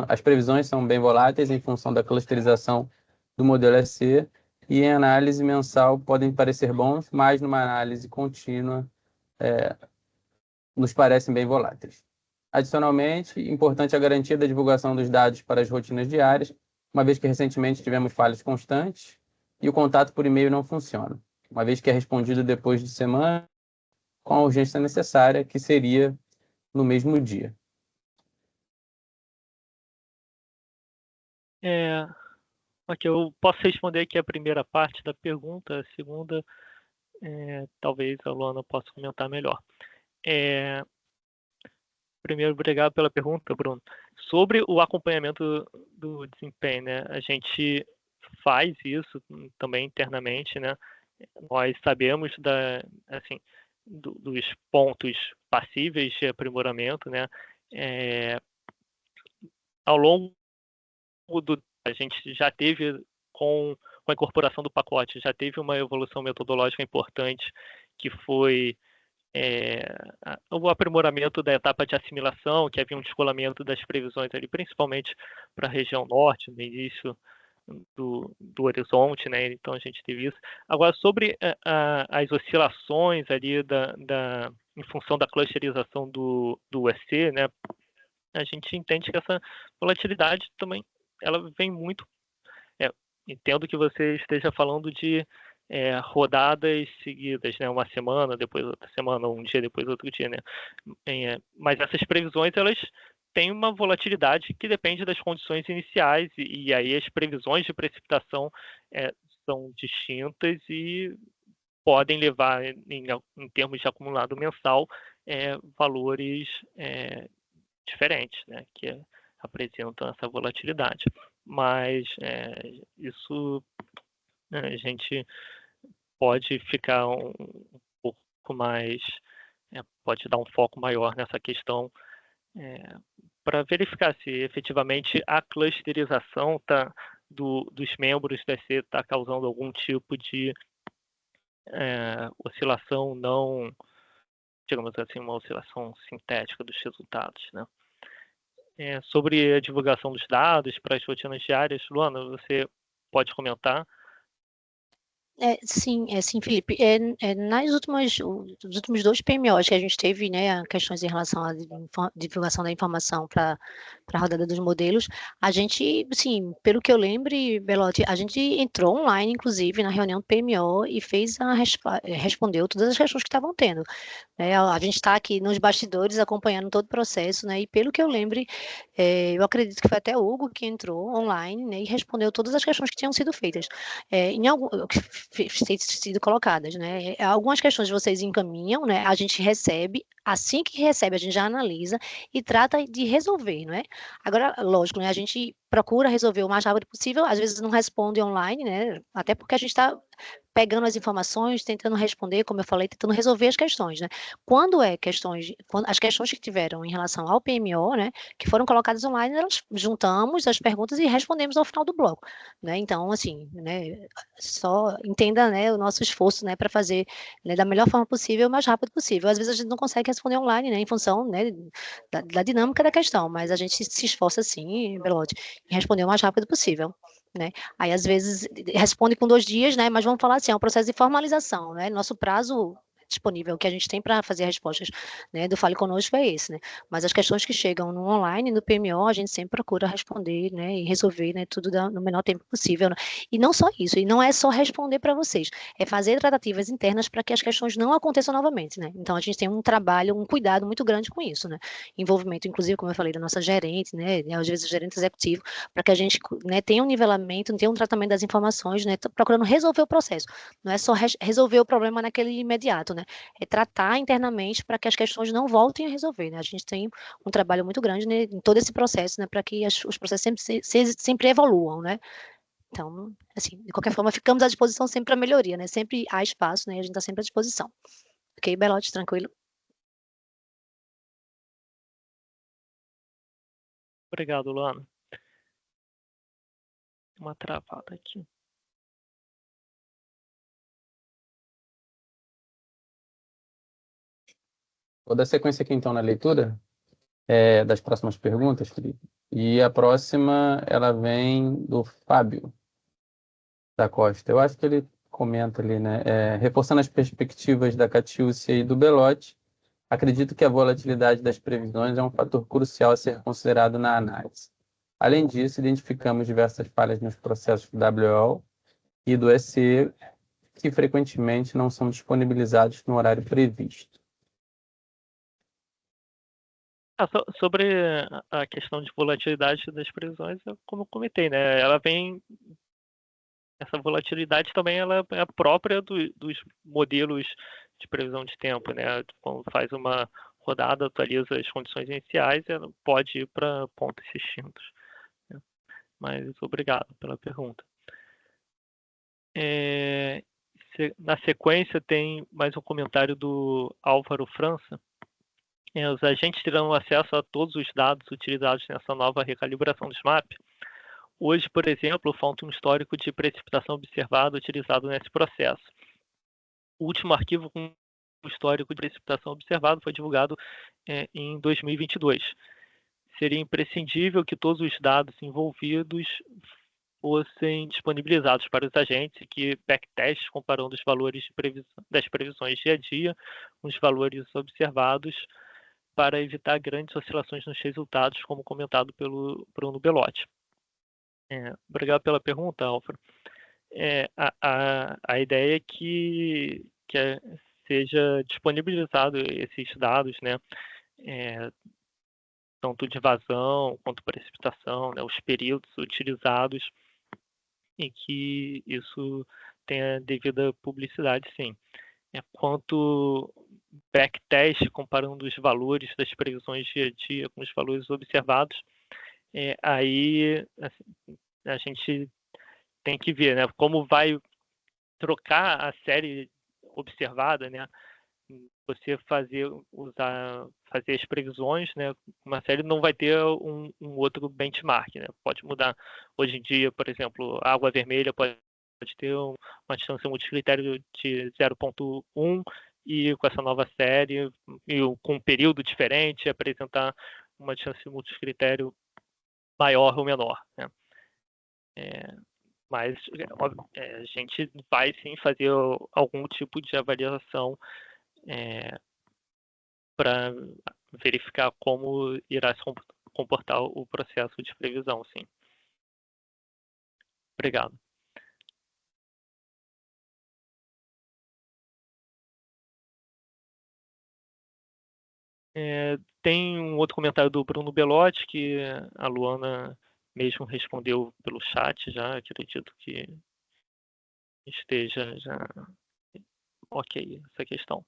As previsões são bem voláteis em função da clusterização do modelo SC e em análise mensal podem parecer bons, mas numa análise contínua nos parecem bem voláteis. Adicionalmente, importante a garantia da divulgação dos dados para as rotinas diárias, uma vez que recentemente tivemos falhas constantes e o contato por e-mail não funciona, uma vez que é respondido depois de semana, com a urgência necessária, que seria no mesmo dia. Ok, eu posso responder aqui a primeira parte da pergunta, a segunda, talvez a Luana possa comentar melhor. Primeiro, obrigado pela pergunta, Bruno. Sobre o acompanhamento do desempenho, né? A gente faz isso também internamente, né? Nós sabemos dos pontos passíveis de aprimoramento, né? Ao longo a gente já teve, com a incorporação do pacote, já teve uma evolução metodológica importante, que foi o aprimoramento da etapa de assimilação, que havia um descolamento das previsões ali, principalmente para a região norte, no início do horizonte, né? Então a gente teve isso. Agora, sobre as oscilações ali em função da clusterização do USC, né? A gente entende que essa volatilidade também ela vem muito. Entendo que você esteja falando de rodadas seguidas, né? Uma semana, depois outra semana, um dia depois outro dia, né? Mas essas previsões, elas têm uma volatilidade que depende das condições iniciais, e aí as previsões de precipitação são distintas e podem levar, em termos de acumulado mensal, valores diferentes, né? Que apresentam essa volatilidade. Mas isso a gente pode ficar um pouco mais, pode dar um foco maior nessa questão para verificar se efetivamente a clusterização dos membros da EC está causando algum tipo de oscilação não, digamos assim, uma oscilação sintética dos resultados, né? Sobre a divulgação dos dados para as rotinas diárias, Luana, você pode comentar? Sim, Felipe. Os últimos 2 PMOs que a gente teve, né, questões em relação à divulgação da informação para a rodada dos modelos, a gente, sim, pelo que eu lembro, Belotti, a gente entrou online, inclusive, na reunião do PMO e respondeu todas as questões que estavam tendo. A gente está aqui nos bastidores acompanhando todo o processo, né? E pelo que eu lembre, eu acredito que foi até o Hugo que entrou online, né, e respondeu todas as questões que tinham sido feitas, que sido colocadas, né? Algumas questões vocês encaminham, né? A gente recebe, Assim que recebe, a gente já analisa e trata de resolver, não é? Agora, lógico, né, a gente procura resolver o mais rápido possível, às vezes não responde online, né, até porque a gente está pegando as informações, tentando responder, como eu falei, tentando resolver as questões, né. Quando é questões as questões que tiveram em relação ao PMO, né, que foram colocadas online, nós juntamos as perguntas e respondemos ao final do bloco, né. Então, assim, né, só entenda, né, o nosso esforço, né, para fazer, né, da melhor forma possível, o mais rápido possível. Às vezes a gente não consegue responder online, né, em função, né, da dinâmica da questão, mas a gente se esforça sim, Belote, em responder o mais rápido possível, né. Aí, às vezes, responde com 2 dias, né, mas vamos falar assim, é um processo de formalização, né, nosso prazo disponível que a gente tem para fazer respostas, né, do Fale Conosco é esse, né. Mas as questões que chegam no online, no PMO, a gente sempre procura responder, né, e resolver, né, tudo no menor tempo possível, né. E não só isso, e não é só responder para vocês, é fazer tratativas internas para que as questões não aconteçam novamente, né. Então a gente tem um trabalho, um cuidado muito grande com isso, né. Envolvimento, inclusive, como eu falei, da nossa gerente, né, às vezes o gerente executivo, para que a gente, né, tenha um nivelamento, tenha um tratamento das informações, né, procurando resolver o processo. Não é só resolver o problema naquele imediato, né, é tratar internamente para que as questões não voltem a resolver, né. A gente tem um trabalho muito grande, né, em todo esse processo, né, para que os processos sempre evoluam, né. Então, assim, de qualquer forma, ficamos à disposição sempre para melhoria, né, sempre há espaço, né, e a gente está sempre à disposição. Ok, Belote, tranquilo? Obrigado, Luana. Uma travada aqui. Vou dar sequência aqui, então, na leitura das próximas perguntas, Felipe. E a próxima, ela vem do Fábio da Costa. Eu acho que ele comenta ali, né? Reforçando as perspectivas da Catiúcia e do Belotti, acredito que a volatilidade das previsões é um fator crucial a ser considerado na análise. Além disso, identificamos diversas falhas nos processos do WO e do SE que frequentemente não são disponibilizados no horário previsto. Sobre a questão de volatilidade das previsões, como eu comentei, né? Essa volatilidade também ela é própria dos modelos de previsão de tempo, né? Quando faz uma rodada, atualiza as condições iniciais, ela pode ir para pontos distintos, né? Mas obrigado pela pergunta. Na sequência, tem mais um comentário do Álvaro França. Os agentes terão acesso a todos os dados utilizados nessa nova recalibração do SMAP. Hoje, por exemplo, falta um histórico de precipitação observada utilizado nesse processo. O último arquivo com o histórico de precipitação observado foi divulgado em 2022. Seria imprescindível que todos os dados envolvidos fossem disponibilizados para os agentes e que backtests comparando os valores das previsões dia a dia com os valores observados para evitar grandes oscilações nos resultados, como comentado pelo Bruno Belotti. Obrigado pela pergunta, Álvaro. A ideia é que seja disponibilizado esses dados, né, tanto de vazão quanto precipitação, né, os períodos utilizados, e que isso tenha devida publicidade, sim. Quanto backtest, comparando os valores das previsões dia a dia com os valores observados, aí assim, a gente tem que ver, né, como vai trocar a série observada, né? Você fazer as previsões, né? Uma série não vai ter um outro benchmark, né? Pode mudar. Hoje em dia, por exemplo, a água vermelha pode ter uma distância multicritério de 0,1 e com essa nova série e com um período diferente apresentar uma distância multicritério maior ou menor, né? Mas a gente vai sim fazer algum tipo de avaliação para verificar como irá se comportar o processo de previsão, sim. Obrigado. Tem um outro comentário do Bruno Belotti, que a Luana mesmo respondeu pelo chat já, acredito que esteja já ok essa questão.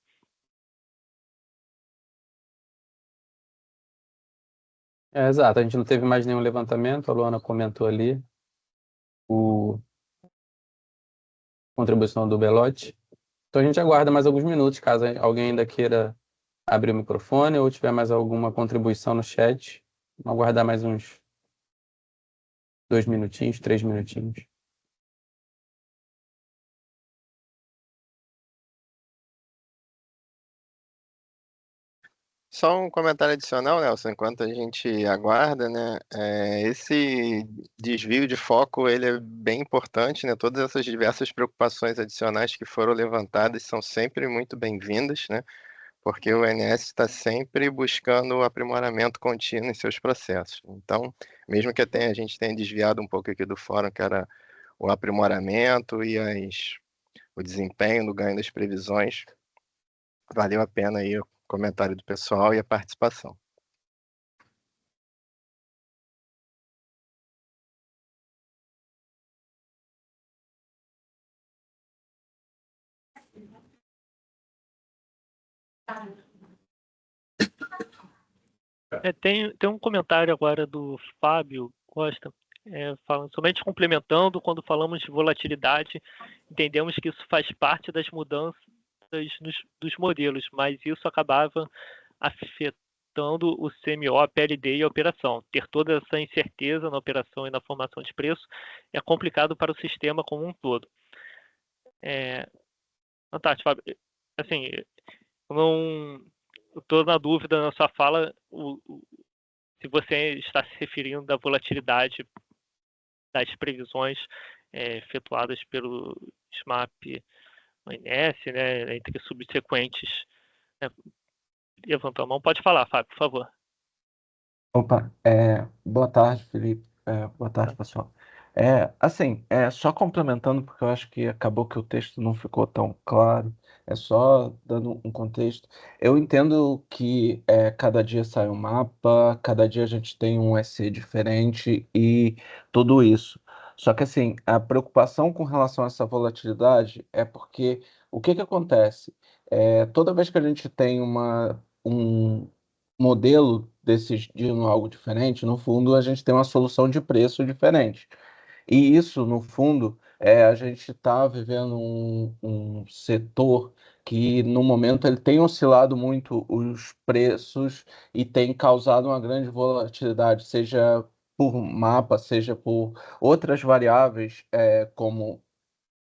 Exato, a gente não teve mais nenhum levantamento, a Luana comentou ali o contribuição do Belotti. Então a gente aguarda mais alguns minutos, caso alguém ainda queira abrir o microfone ou tiver mais alguma contribuição no chat. Vamos aguardar mais uns 2 minutinhos, 3 minutinhos. Só um comentário adicional, Nelson, enquanto a gente aguarda, né? Esse desvio de foco, ele é bem importante, né? Todas essas diversas preocupações adicionais que foram levantadas são sempre muito bem-vindas, né? Porque o INS está sempre buscando o aprimoramento contínuo em seus processos. Então, mesmo que a gente tenha desviado um pouco aqui do fórum, que era o aprimoramento e o desempenho do ganho das previsões, valeu a pena aí o comentário do pessoal e a participação. Tem um comentário agora do Fábio Costa, falando, somente complementando, quando falamos de volatilidade, entendemos que isso faz parte das mudanças dos modelos, mas isso acabava afetando o CMO, a PLD e a operação. Ter toda essa incerteza na operação e na formação de preço é complicado para o sistema como um todo. Fantástico, Fábio. Assim, eu não estou na dúvida na sua fala se você está se referindo à volatilidade das previsões efetuadas pelo SMAP ONS, né, entre subsequentes. Levantou a mão. Pode falar, Fábio, por favor. Opa, boa tarde, Felipe. Boa tarde, pessoal. Assim, só complementando, porque eu acho que acabou que o texto não ficou tão claro, só dando um contexto. Eu entendo que cada dia sai um mapa, cada dia a gente tem um SC diferente e tudo isso. Só que, assim, a preocupação com relação a essa volatilidade é porque o que que acontece? Toda vez que a gente tem um modelo decidindo algo diferente, no fundo, a gente tem uma solução de preço diferente. E isso, no fundo, a gente está vivendo um setor que, no momento, ele tem oscilado muito os preços e tem causado uma grande volatilidade, seja por mapa, seja por outras variáveis, como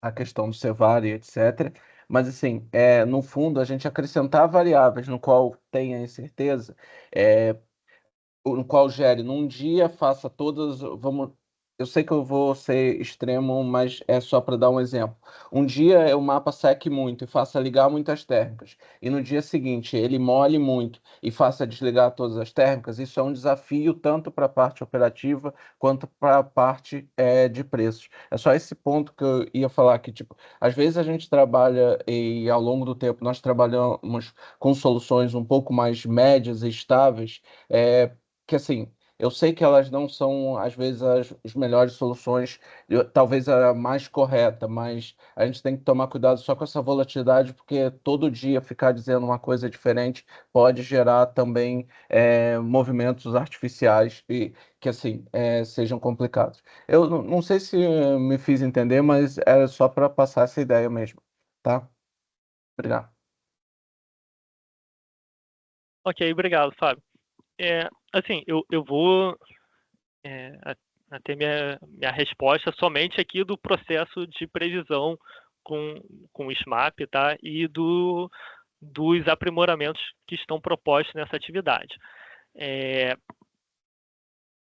a questão do Cevari, etc. Mas, assim, no fundo, a gente acrescentar variáveis no qual tenha incerteza, é, no qual gere num dia, faça todas. Eu sei que eu vou ser extremo, mas é só para dar um exemplo. Um dia o mapa seque muito e faça ligar muitas térmicas, e no dia seguinte ele molhe muito e faça desligar todas as térmicas. Isso é um desafio tanto para a parte operativa quanto para a parte de preços. É só esse ponto que eu ia falar que, tipo, às vezes a gente trabalha e ao longo do tempo nós trabalhamos com soluções um pouco mais médias e estáveis. Que assim, eu sei que elas não são, às vezes, as melhores soluções, talvez a mais correta, mas a gente tem que tomar cuidado só com essa volatilidade, porque todo dia ficar dizendo uma coisa diferente pode gerar também movimentos artificiais e que, assim, sejam complicados. Eu não sei se me fiz entender, mas é só para passar essa ideia mesmo, tá? Obrigado. Ok, obrigado, Fábio. Assim, eu vou até minha resposta somente aqui do processo de previsão com o SMAP, tá? E dos aprimoramentos que estão propostos nessa atividade.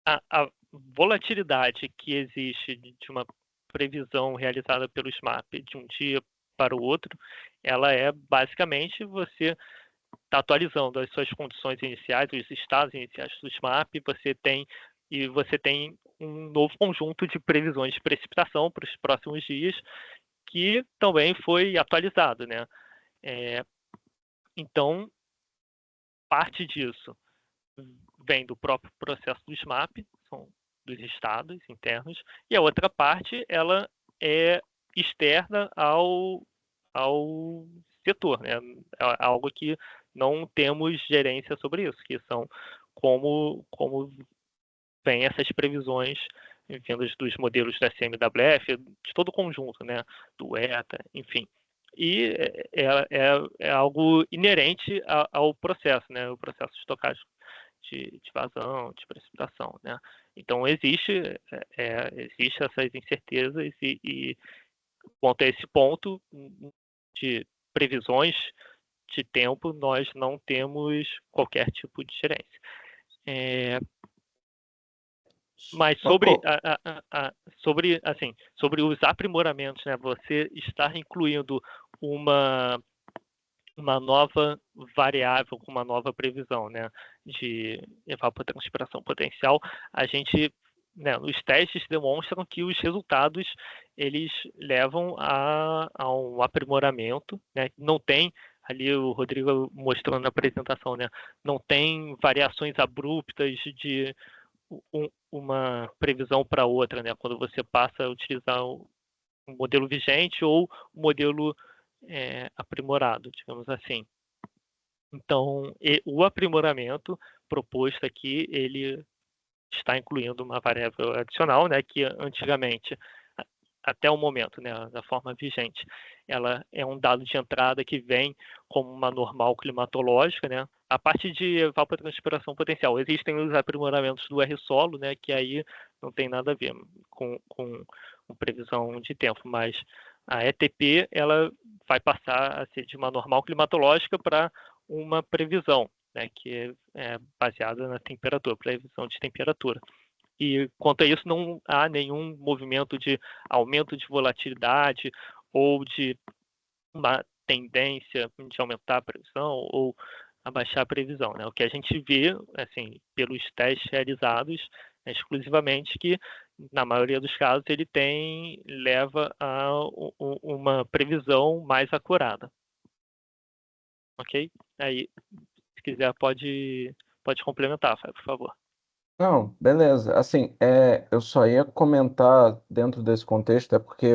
A volatilidade que existe de uma previsão realizada pelo SMAP de um dia para o outro, ela é basicamente você está atualizando as suas condições iniciais, os estados iniciais do SMAP, você tem um novo conjunto de previsões de precipitação para os próximos dias, que também foi atualizado, né? Então, parte disso vem do próprio processo do SMAP, são dos estados internos, e a outra parte, ela é externa ao setor, né? É algo que não temos gerência sobre isso, que são como vem essas previsões vindas dos modelos da CMWF, de todo o conjunto, né, do ETA, enfim. E é algo inerente ao processo, né, o processo estocástico de vazão, de precipitação, né. Então, existe essas incertezas e quanto a esse ponto de previsões de tempo, nós não temos qualquer tipo de gerência. Mas sobre os aprimoramentos, né, você está incluindo uma nova variável com uma nova previsão, né, de evapotranspiração potencial, a gente, né, os testes demonstram que os resultados eles levam a um aprimoramento, né, não tem, ali o Rodrigo mostrou na apresentação, né, não tem variações abruptas de uma previsão para outra, né, quando você passa a utilizar o modelo vigente ou o modelo aprimorado, digamos assim. Então, o aprimoramento proposto aqui, ele está incluindo uma variável adicional, né, que antigamente, até o momento, né, da forma vigente, ela é um dado de entrada que vem como uma normal climatológica, né. A parte de evapotranspiração potencial, existem os aprimoramentos do R-solo, né, que aí não tem nada a ver com previsão de tempo, mas a ETP, ela vai passar a ser de uma normal climatológica para uma previsão, né, que é baseada na temperatura, previsão de temperatura. E quanto a isso, não há nenhum movimento de aumento de volatilidade ou de uma tendência de aumentar a previsão ou abaixar a previsão, né? O que a gente vê, assim, pelos testes realizados, é exclusivamente que, na maioria dos casos, ele leva a uma previsão mais acurada. Ok? Aí, se quiser, pode complementar, Fábio, por favor. Não, beleza. Assim, eu só ia comentar dentro desse contexto, é porque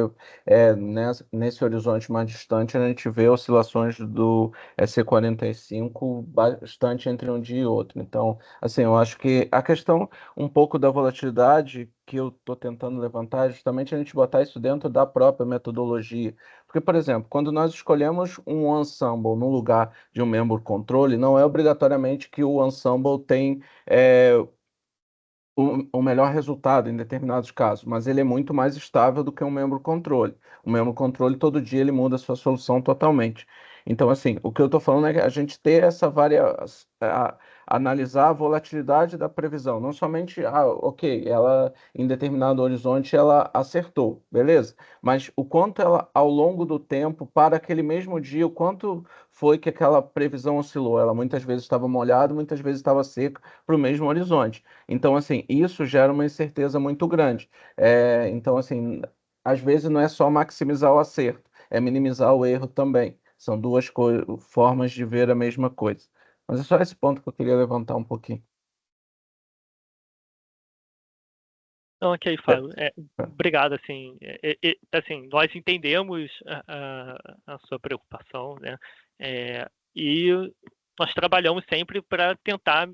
nesse horizonte mais distante a gente vê oscilações do EC45 bastante entre um dia e outro. Então, assim, eu acho que a questão um pouco da volatilidade que eu estou tentando levantar é justamente a gente botar isso dentro da própria metodologia. Porque, por exemplo, quando nós escolhemos um ensemble no lugar de um membro controle, não é obrigatoriamente que o ensemble tem o melhor resultado em determinados casos, mas ele é muito mais estável do que um membro controle. O membro controle, todo dia, ele muda a sua solução totalmente. Então, assim, o que eu estou falando é que a gente ter essa analisar a volatilidade da previsão, não somente, ok, ela em determinado horizonte ela acertou, beleza, mas o quanto ela, ao longo do tempo, para aquele mesmo dia, o quanto foi que aquela previsão oscilou. Ela muitas vezes estava molhada, muitas vezes estava seca para o mesmo horizonte. Então, assim, isso gera uma incerteza muito grande. Então, assim, às vezes não é só maximizar o acerto, é minimizar o erro também. São duas formas de ver a mesma coisa. Mas é só esse ponto que eu queria levantar um pouquinho. Não, ok, Fábio. Obrigado, assim, assim, nós entendemos a sua preocupação, né, e nós trabalhamos sempre para tentar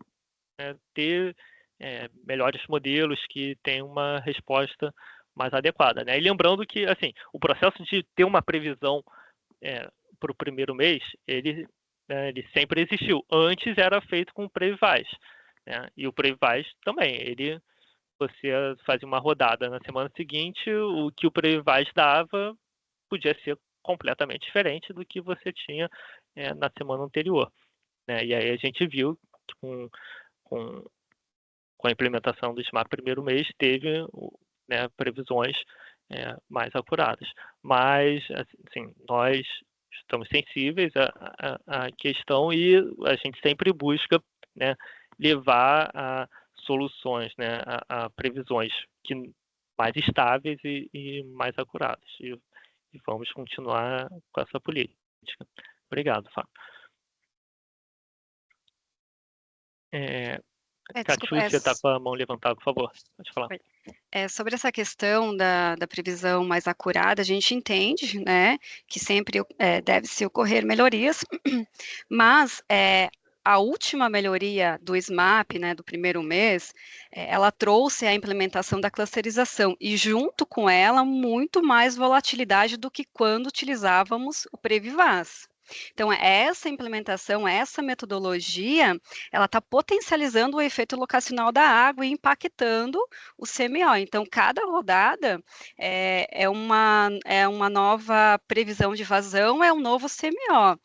ter melhores modelos que tenham uma resposta mais adequada, né? E lembrando que, assim, o processo de ter uma previsão para o primeiro mês, ele sempre existiu. Antes era feito com o Previvaz, né? E o Previvaz também, você fazia uma rodada na semana seguinte, o que o Previvaz dava podia ser completamente diferente do que você tinha na semana anterior, né? E aí a gente viu que com a implementação do SMAP primeiro mês, teve, né, previsões mais acuradas. Mas, assim, nós estamos sensíveis à questão e a gente sempre busca, né, levar a soluções, né, a previsões mais estáveis e mais acuradas. E vamos continuar com essa política. Obrigado, Fábio. Catiú, você está com a mão levantada, por favor, pode falar. Sobre essa questão da previsão mais acurada, a gente entende, né, que sempre deve-se ocorrer melhorias, mas a última melhoria do SMAP, né, do primeiro mês, ela trouxe a implementação da clusterização e, junto com ela, muito mais volatilidade do que quando utilizávamos o Previvaz. Então, essa implementação, essa metodologia, ela está potencializando o efeito locacional da água e impactando o CMO. Então, cada rodada é uma nova previsão de vazão, é um novo CMO.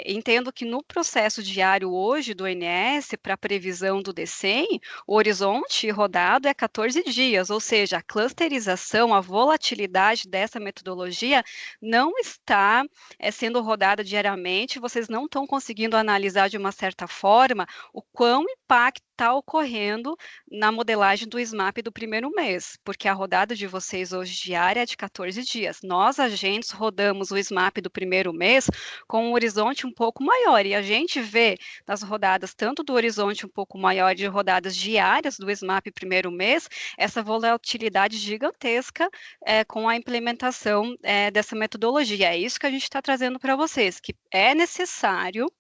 Entendo que no processo diário hoje do ONS, para a previsão do DCEM, o horizonte rodado é 14 dias, ou seja, a clusterização, a volatilidade dessa metodologia não está sendo rodada diariamente, vocês não estão conseguindo analisar de uma certa forma o quão impacto está ocorrendo na modelagem do SMAP do primeiro mês, porque a rodada de vocês hoje diária é de 14 dias. Nós, agentes, rodamos o SMAP do primeiro mês com um horizonte um pouco maior, e a gente vê nas rodadas, tanto do horizonte um pouco maior de rodadas diárias do SMAP primeiro mês, essa volatilidade gigantesca com a implementação dessa metodologia. É isso que a gente está trazendo para vocês, que é necessário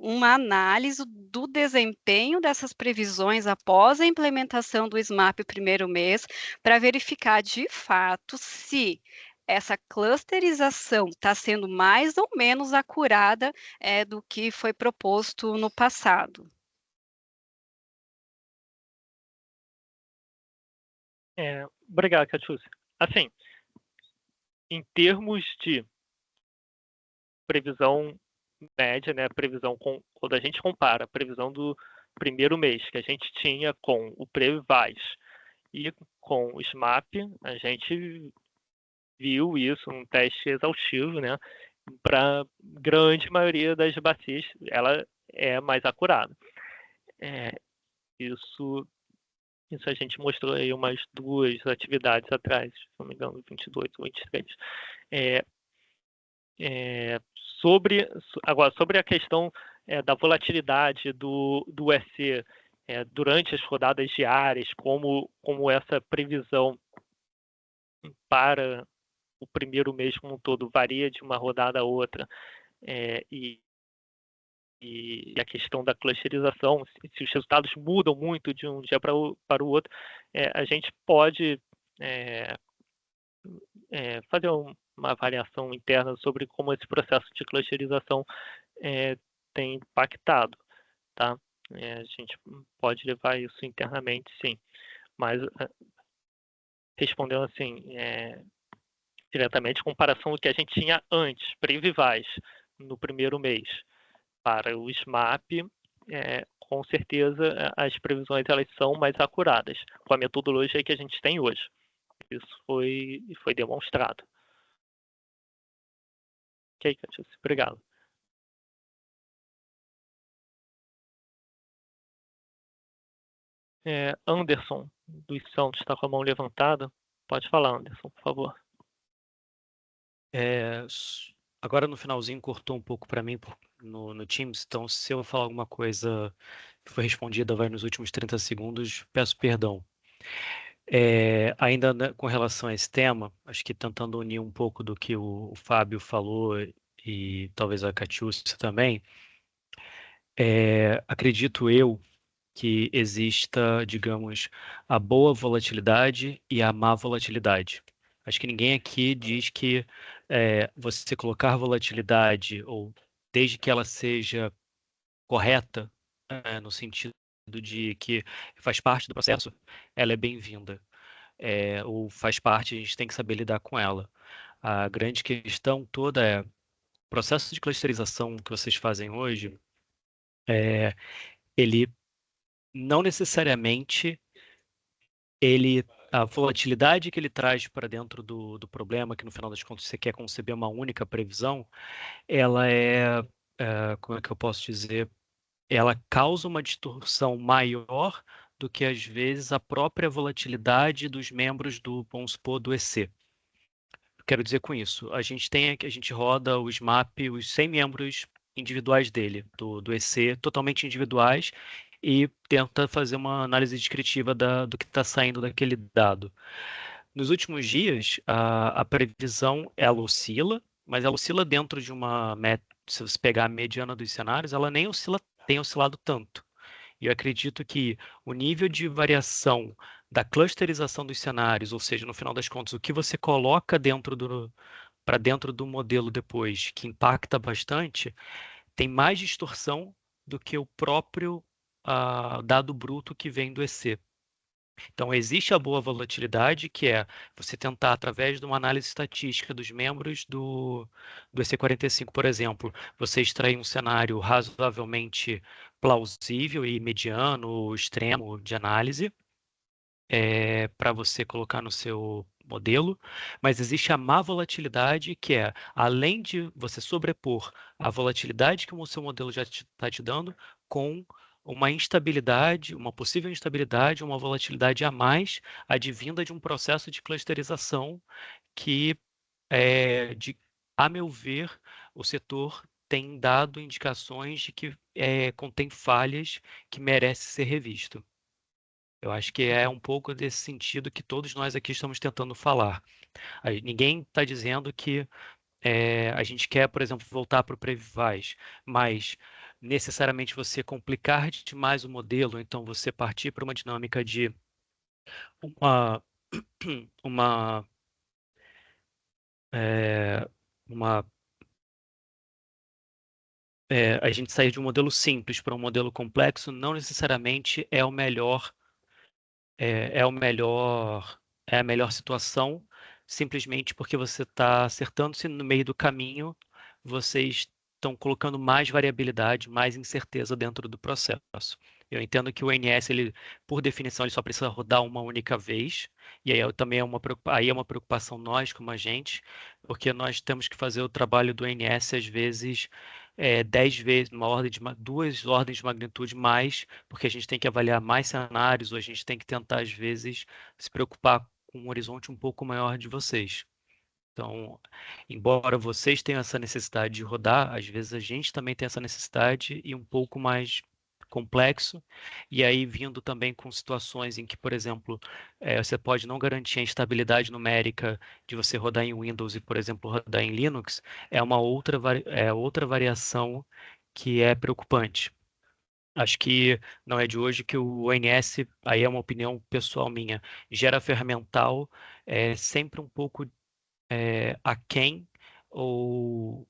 uma análise do desempenho dessas previsões após a implementação do SMAP primeiro mês, para verificar de fato se essa clusterização está sendo mais ou menos acurada do que foi proposto no passado. Obrigado, Catiúcia. Assim, em termos de previsão média, né, quando a gente compara a previsão do primeiro mês que a gente tinha com o Previvaz e com o SMAP, a gente viu isso, um teste exaustivo, né, para a grande maioria das bacias, ela é mais acurada. Isso a gente mostrou aí umas 2 atividades atrás, se não me engano, 22 ou 23. Sobre a questão da volatilidade do EC durante as rodadas diárias, como essa previsão para o primeiro mês como um todo varia de uma rodada a outra, e a questão da clusterização, se os resultados mudam muito de um dia para o outro, a gente pode fazer uma avaliação interna sobre como esse processo de clusterização tem impactado, tá? A gente pode levar isso internamente, sim. Mas, respondendo assim, diretamente, comparação do que a gente tinha antes, Previvaz, no primeiro mês, para o SMAP, com certeza as previsões elas são mais acuradas, com a metodologia que a gente tem hoje. Isso foi demonstrado. Ok, Catiúcia, obrigado. Anderson dos Santos está com a mão levantada. Pode falar, Anderson, por favor. Agora no finalzinho cortou um pouco para mim no Teams, então se eu falar alguma coisa que foi respondida vai nos últimos 30 segundos, peço perdão. Ainda com relação a esse tema, acho que tentando unir um pouco do que o Fábio falou e talvez a Catiúcia também, acredito eu que exista, digamos, a boa volatilidade e a má volatilidade. Acho que ninguém aqui diz que você colocar volatilidade, ou desde que ela seja correta, no sentido de que faz parte do processo, ela é bem-vinda. Ou faz parte, a gente tem que saber lidar com ela. A grande questão toda é o processo de clusterização que vocês fazem hoje, ele não necessariamente a volatilidade que ele traz para dentro do problema, que no final das contas você quer conceber uma única previsão, ela como é que eu posso dizer? Ela causa uma distorção maior do que, às vezes, a própria volatilidade dos membros vamos supor, do EC. Quero dizer com isso, a gente roda o SMAP, os 100 membros individuais dele, do EC, totalmente individuais, e tenta fazer uma análise descritiva do que está saindo daquele dado. Nos últimos dias, a previsão, ela oscila, mas ela oscila dentro de uma se você pegar a mediana dos cenários, ela nem tem oscilado tanto. E eu acredito que o nível de variação da clusterização dos cenários, ou seja, no final das contas, o que você coloca para dentro do modelo depois, que impacta bastante, tem mais distorção do que o próprio dado bruto que vem do EC. Então, existe a boa volatilidade, que é você tentar, através de uma análise estatística dos membros do EC45, por exemplo, você extrair um cenário razoavelmente plausível e mediano, extremo de análise, para você colocar no seu modelo, mas existe a má volatilidade, que é, além de você sobrepor a volatilidade que o seu modelo já está te dando, com uma instabilidade, uma possível instabilidade, uma volatilidade a mais, advinda de um processo de clusterização que, a meu ver, o setor tem dado indicações de que contém falhas que merecem ser revisto. Eu acho que é um pouco desse sentido que todos nós aqui estamos tentando falar. Ninguém está dizendo que a gente quer, por exemplo, voltar para o Previvaz, mas necessariamente você complicar demais o modelo, então você partir para uma dinâmica de uma a gente sair de um modelo simples para um modelo complexo não necessariamente é a melhor situação, simplesmente porque você está acertando-se no meio do caminho, vocês estão colocando mais variabilidade, mais incerteza dentro do processo. Eu entendo que o ONS, ele, por definição, ele só precisa rodar uma única vez, e aí também é uma preocupação nós, como agente, porque nós temos que fazer o trabalho do ONS, às vezes, 10 vezes, duas ordens de magnitude mais, porque a gente tem que avaliar mais cenários, ou a gente tem que tentar, às vezes, se preocupar com um horizonte um pouco maior de vocês. Então, embora vocês tenham essa necessidade de rodar, às vezes a gente também tem essa necessidade e um pouco mais complexo, e aí vindo também com situações em que, por exemplo, você pode não garantir a estabilidade numérica de você rodar em Windows e, por exemplo, rodar em Linux, é uma outra variação que é preocupante. Acho que não é de hoje que o ONS, aí é uma opinião pessoal minha, gera ferramental sempre um pouco aquém ou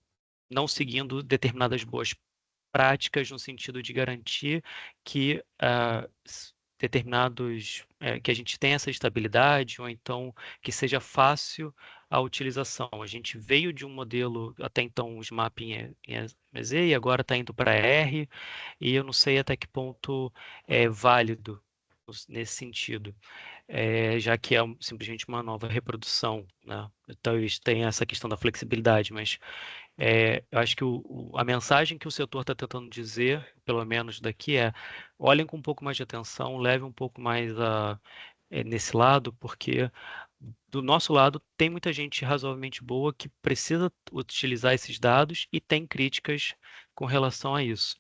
não seguindo determinadas boas práticas no sentido de garantir que que a gente tenha essa estabilidade ou então que seja fácil a utilização. A gente veio de um modelo até então os SMAP em EZ e agora está indo para R, e eu não sei até que ponto é válido nesse sentido. Já que é simplesmente uma nova reprodução, né? Então, eles têm essa questão da flexibilidade, mas eu acho que a mensagem que o setor está tentando dizer, pelo menos daqui, olhem com um pouco mais de atenção, levem um pouco mais nesse lado, porque do nosso lado tem muita gente razoavelmente boa que precisa utilizar esses dados e tem críticas com relação a isso.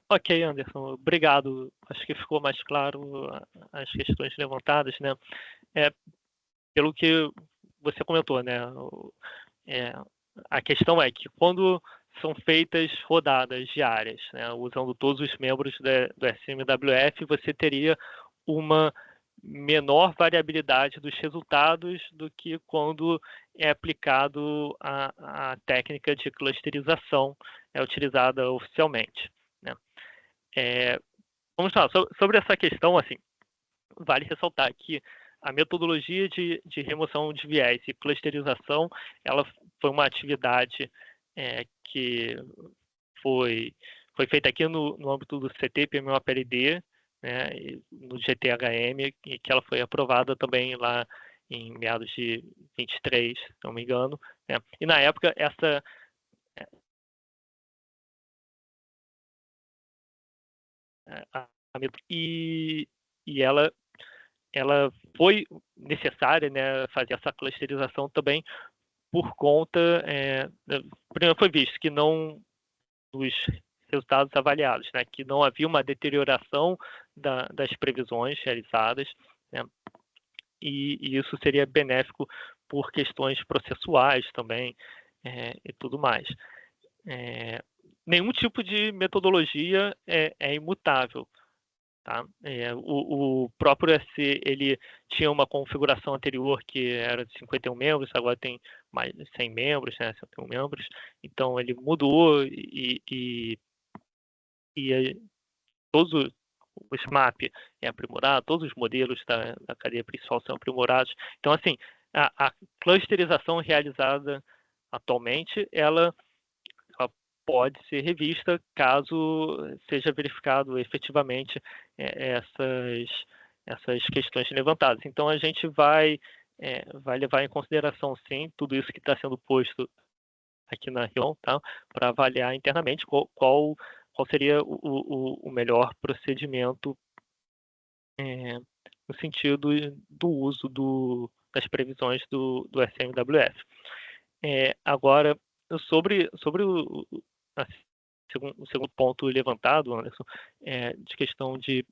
Ok, Anderson, obrigado. Acho que ficou mais claro as questões levantadas, né? Pelo que você comentou, né? A questão é que quando são feitas rodadas diárias, né, usando todos os membros do SMWF, você teria uma menor variabilidade dos resultados do que quando é aplicado a técnica de clusterização utilizada oficialmente. Né? Vamos falar sobre essa questão, assim, vale ressaltar que a metodologia de remoção de viés e clusterização, ela foi uma atividade que foi feita aqui no âmbito do CT-PMO-PLD, né, no GTHM, e que ela foi aprovada também lá em meados de 23, se não me engano. Né? E na época, essa e ela foi necessária, né, fazer essa clusterização também por conta, primeiro foi visto que não, dos resultados avaliados, né, que não havia uma deterioração das previsões realizadas, né, e isso seria benéfico por questões processuais também, e tudo mais. Nenhum tipo de metodologia é imutável. Tá? O próprio ESC, ele tinha uma configuração anterior que era de 51 membros, agora tem mais de 100 membros, né, 101 membros, então ele mudou e todo o SMAP é aprimorado, todos os modelos da cadeia principal são aprimorados. Então, assim, a clusterização realizada atualmente, ela pode ser revista caso seja verificado efetivamente essas questões levantadas. Então, a gente vai levar em consideração, sim, tudo isso que está sendo posto aqui na reunião, tá? Para avaliar internamente qual seria o melhor procedimento no sentido do uso das previsões do SMWF. Agora, sobre o segundo ponto levantado, Anderson, de questão de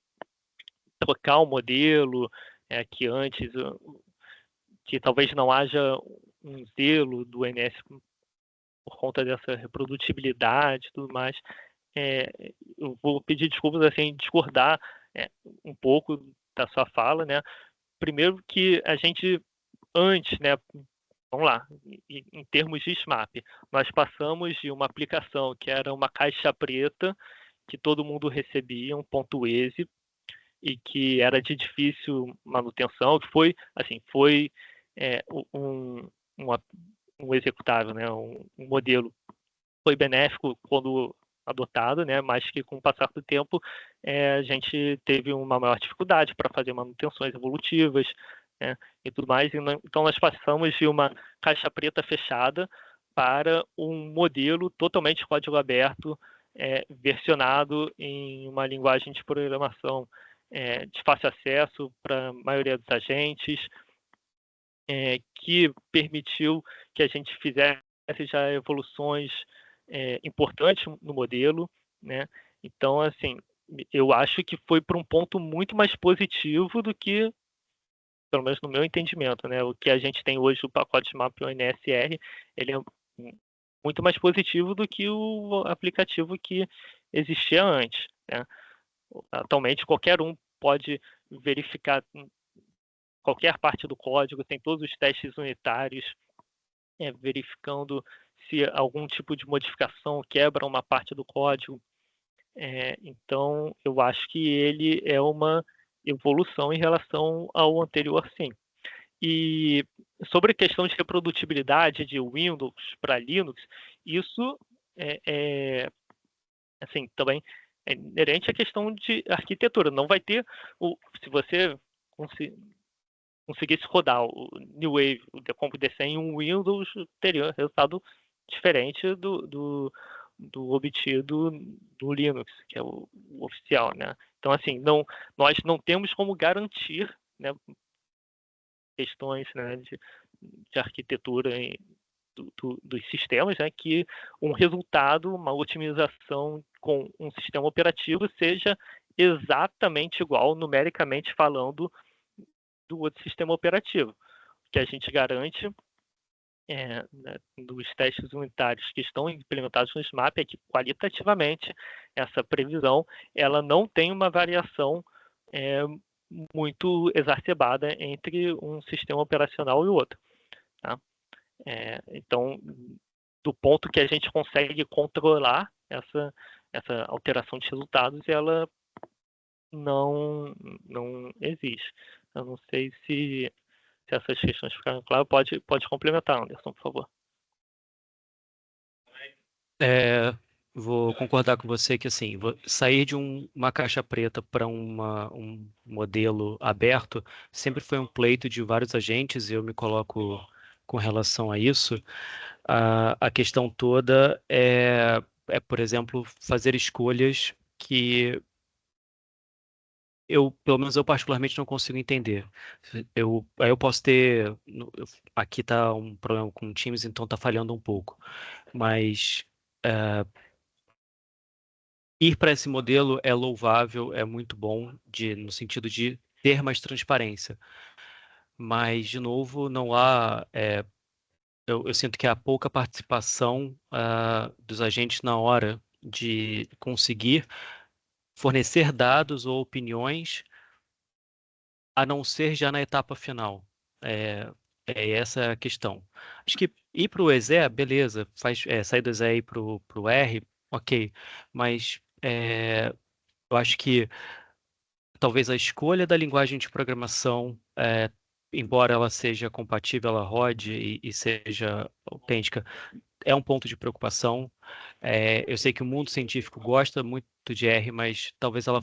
trocar o modelo, que antes, que talvez não haja um zelo do ONS por conta dessa reprodutibilidade e tudo mais, eu vou pedir desculpas, assim, discordar um pouco da sua fala, né? Primeiro que a gente, antes, né, vamos lá, em termos de SMAP, nós passamos de uma aplicação que era uma caixa preta, que todo mundo recebia, um ponto .exe, e que era de difícil manutenção, que foi um executável, né, um modelo foi benéfico quando adotado, né, mas que com o passar do tempo a gente teve uma maior dificuldade para fazer manutenções evolutivas, né, e tudo mais. Então nós passamos de uma caixa preta fechada para um modelo totalmente código aberto, versionado em uma linguagem de programação de fácil acesso para a maioria dos agentes, que permitiu que a gente fizesse já evoluções importantes no modelo, né? Então, assim, eu acho que foi para um ponto muito mais positivo do que, pelo menos no meu entendimento, né? O que a gente tem hoje, o pacote SMAP ONSR, ele é muito mais positivo do que o aplicativo que existia antes, né? Atualmente, qualquer um pode verificar qualquer parte do código, tem todos os testes unitários, verificando se algum tipo de modificação quebra uma parte do código. Então, eu acho que ele é uma evolução em relação ao anterior, sim. E sobre a questão de reprodutibilidade de Windows para Linux, isso assim, também é inerente à questão de arquitetura. Não vai ter, se você conseguisse rodar o New Wave, o Decomp DC em um Windows, teria um resultado diferente do obtido do Linux, que é o oficial, né? Então, assim, nós não temos como garantir, né, questões, né, de arquitetura dos sistemas, né, que um resultado, uma otimização com um sistema operativo seja exatamente igual, numericamente falando, do outro sistema operativo. O que a gente garante né, dos testes unitários que estão implementados no SMAP é que, qualitativamente, essa previsão ela não tem uma variação muito exacerbada entre um sistema operacional e o outro. Tá? Então, do ponto que a gente consegue controlar essa alteração de resultados, ela não existe. Eu não sei se essas questões ficaram claras. Pode complementar, Anderson, por favor. Vou concordar com você que, assim, sair de uma caixa preta para um modelo aberto sempre foi um pleito de vários agentes, e eu me coloco com relação a isso. A questão toda por exemplo, fazer escolhas que pelo menos eu particularmente não consigo entender. Aí eu posso ter... Aqui está um problema com Teams, então está falhando um pouco. Mas ir para esse modelo é louvável, é muito bom, no sentido de ter mais transparência. Mas, de novo, não há eu sinto que há pouca participação dos agentes na hora de conseguir fornecer dados ou opiniões, a não ser já na etapa final. É essa a questão. Acho que ir para o EXE, beleza, sair do EXE e ir para o R, ok, mas eu acho que talvez a escolha da linguagem de programação, embora ela seja compatível, ela rode e seja autêntica, é um ponto de preocupação. Eu sei que o mundo científico gosta muito de R, mas talvez ela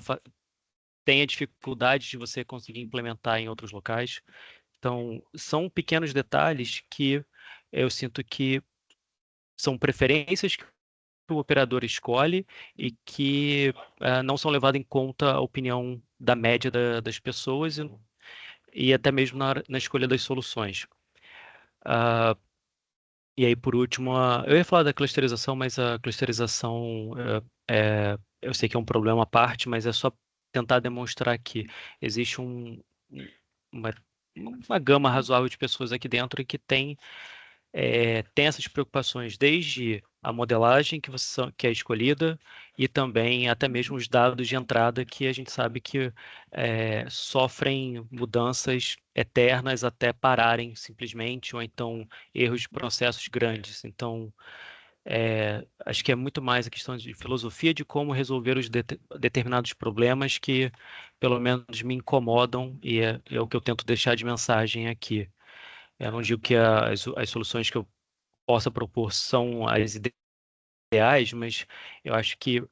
tenha dificuldade de você conseguir implementar em outros locais. Então, são pequenos detalhes que eu sinto que são preferências que o operador escolhe e que não são levadas em conta a opinião da média das pessoas e até mesmo na escolha das soluções. E aí, por último, eu ia falar da clusterização, mas a clusterização eu sei que é um problema à parte, mas é só tentar demonstrar que existe uma gama razoável de pessoas aqui dentro e que tem essas preocupações, desde a modelagem que é escolhida e também até mesmo os dados de entrada que a gente sabe que sofrem mudanças eternas até pararem simplesmente, ou então erros de processos grandes. Então, acho que é muito mais a questão de filosofia de como resolver os determinados problemas que, pelo menos, me incomodam e é o que eu tento deixar de mensagem aqui. Eu não digo que as soluções que eu possa propor são as ideais, mas eu acho que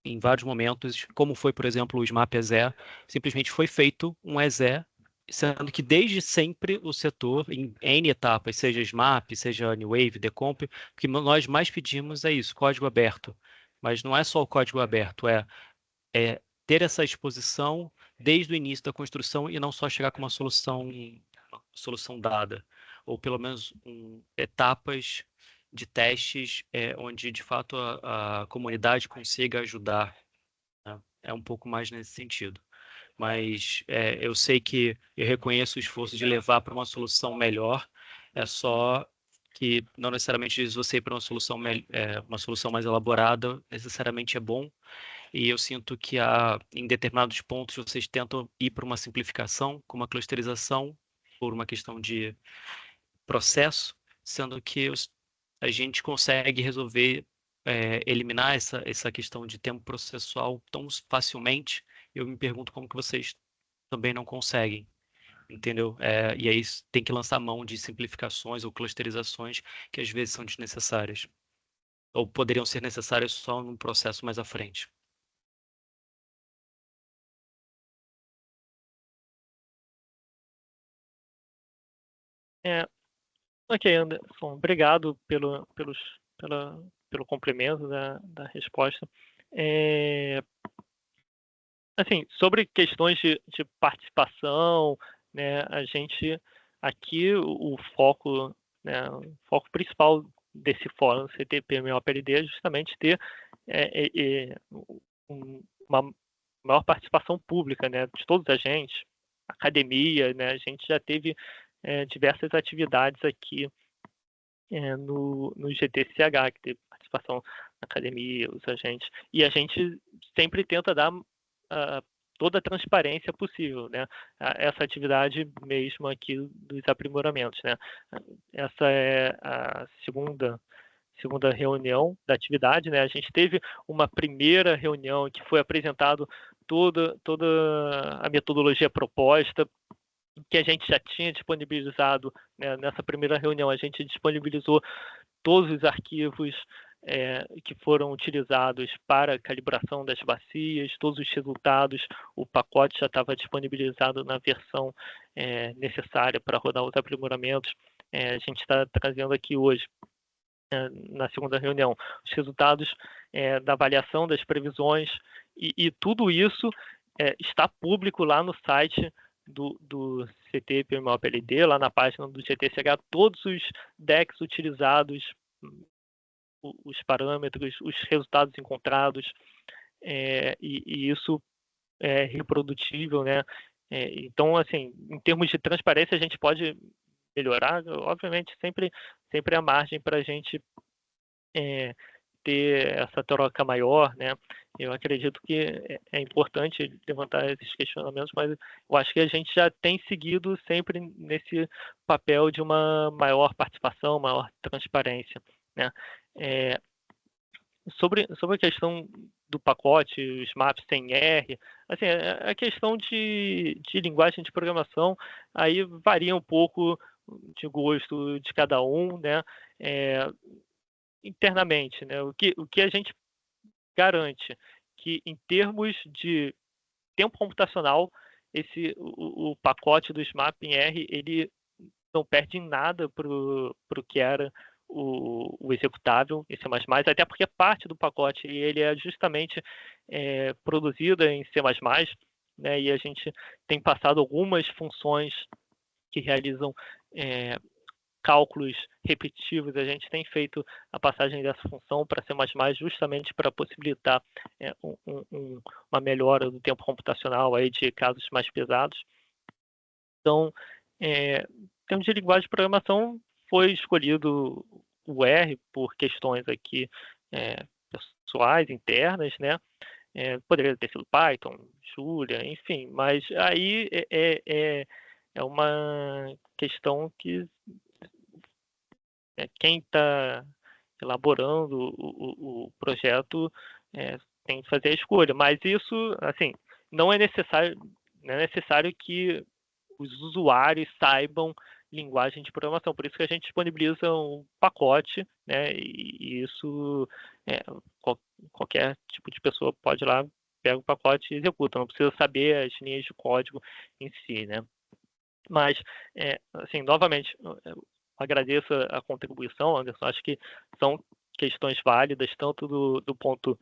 em vários momentos, como foi, por exemplo, o SMAP EXE, simplesmente foi feito um EXE, sendo que desde sempre o setor, em N etapas, seja SMAP, seja New Wave, Decomp, o que nós mais pedimos é isso, código aberto. Mas não é só o código aberto, é ter essa exposição desde o início da construção e não só chegar com uma solução dada, ou pelo menos etapas de testes onde de fato a comunidade consiga ajudar, né? É um pouco mais nesse sentido. Mas eu sei que eu reconheço o esforço de levar para uma solução melhor, é só que não necessariamente você ir para uma solução mais elaborada necessariamente é bom, e eu sinto que em determinados pontos vocês tentam ir para uma simplificação, com uma clusterização, por uma questão de processo, sendo que a gente consegue resolver, eliminar essa questão de tempo processual tão facilmente. Eu me pergunto como que vocês também não conseguem, entendeu? E aí tem que lançar mão de simplificações ou clusterizações que às vezes são desnecessárias, ou poderiam ser necessárias só num processo mais à frente. Ok, Anderson, obrigado pelo complemento da resposta. Assim, sobre questões de participação, né, a gente aqui o foco, né, o foco principal desse fórum CT-PMO-PLD é justamente ter uma maior participação pública, né, de todos os agentes, academia, né, a gente já teve diversas atividades aqui no GTCH, que teve participação na academia, os agentes, e a gente sempre tenta dar toda a transparência possível, né? Essa atividade mesmo aqui dos aprimoramentos, né? Essa é a segunda reunião da atividade, né? A gente teve uma primeira reunião que foi apresentado toda a metodologia proposta, que a gente já tinha disponibilizado, né? Nessa primeira reunião, a gente disponibilizou todos os arquivos que foram utilizados para a calibração das bacias, todos os resultados, o pacote já estava disponibilizado na versão necessária para rodar os aprimoramentos. A gente está trazendo aqui hoje, na segunda reunião, os resultados da avaliação das previsões, e tudo isso está público lá no site do CT-PMO-PLD, lá na página do GTCH, todos os decks utilizados, os parâmetros, os resultados encontrados, e isso é reprodutível, né? Então, assim, em termos de transparência, a gente pode melhorar, obviamente sempre há margem para a gente ter essa troca maior, né? Eu acredito que é importante levantar esses questionamentos, mas eu acho que a gente já tem seguido sempre nesse papel de uma maior participação, maior transparência, né? Sobre a questão do pacote, os maps sem R, assim, a questão de linguagem de programação aí varia um pouco de gosto de cada um, né? Internamente, né? O que a gente garante que, em termos de tempo computacional, o pacote do SMAP em R, ele não perde em nada para o que era o executável em C++, até porque parte do pacote ele é justamente produzida em C++, né? E a gente tem passado algumas funções que realizam cálculos repetitivos, a gente tem feito a passagem dessa função para C++ justamente para possibilitar uma melhora do tempo computacional aí de casos mais pesados. Então, em termos de linguagem de programação, foi escolhido o R por questões aqui pessoais, internas, né? Poderia ter sido Python, Julia, enfim, mas aí é uma questão que quem está elaborando o projeto tem que fazer a escolha, mas isso, assim, não é necessário que os usuários saibam linguagem de programação, por isso que a gente disponibiliza um pacote, né, e isso qualquer tipo de pessoa pode ir lá, pega o pacote e executa, não precisa saber as linhas de código em si, né. Mas, assim, novamente, agradeço a contribuição, Anderson. Acho que são questões válidas, tanto do ponto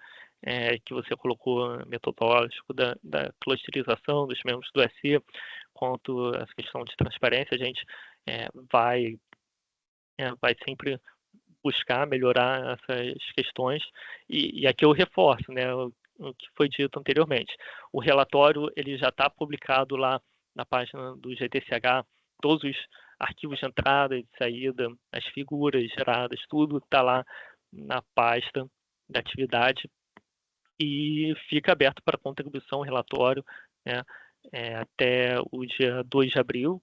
que você colocou metodológico da clusterização dos membros do SE, quanto essa questão de transparência. A gente vai sempre buscar melhorar essas questões. E aqui eu reforço, né, o que foi dito anteriormente. O relatório ele já está publicado lá na página do GTCH, todos os arquivos de entrada e de saída, as figuras geradas, tudo está lá na pasta da atividade e fica aberto para contribuição, relatório, né, até o dia 2 de abril,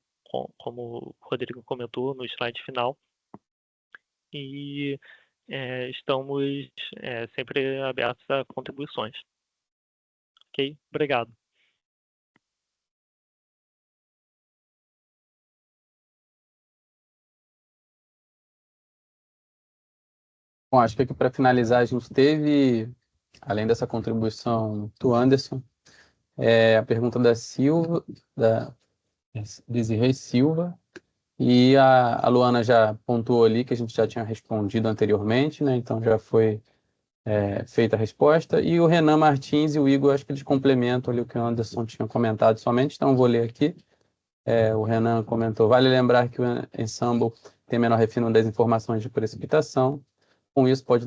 como o Rodrigo comentou no slide final. E estamos sempre abertos a contribuições. Ok? Obrigado. Bom, acho que aqui para finalizar a gente teve, além dessa contribuição do Anderson, a pergunta da Silva, da Desirê Silva, e a Luana já pontuou ali que a gente já tinha respondido anteriormente, né? Então já foi feita a resposta. E o Renan Martins e o Igor, acho que eles complementam ali o que o Anderson tinha comentado somente, então vou ler aqui. O Renan comentou: vale lembrar que o Ensemble tem menor refino das informações de precipitação. Com isso, pode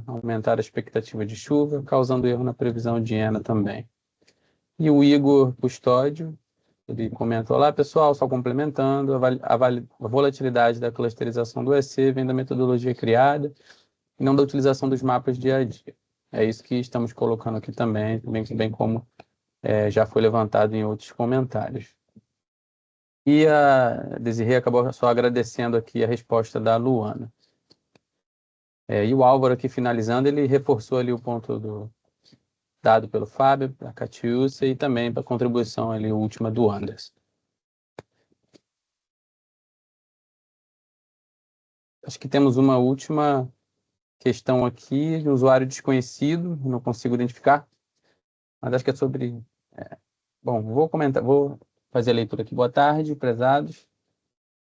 aumentar a expectativa de chuva, causando erro na previsão de ENA também. E o Igor Custódio, ele comentou lá: pessoal, só complementando, a volatilidade da clusterização do EC vem da metodologia criada e não da utilização dos mapas dia a dia. É isso que estamos colocando aqui também, bem como já foi levantado em outros comentários. E a Desirê acabou só agradecendo aqui a resposta da Luana. E o Álvaro aqui finalizando, ele reforçou ali o ponto dado pelo Fábio, a Catiúcia, e também para a contribuição ali última do Anderson. Acho que temos uma última questão aqui, de usuário desconhecido, não consigo identificar, mas acho que é sobre... Bom, vou fazer a leitura aqui. Boa tarde, prezados.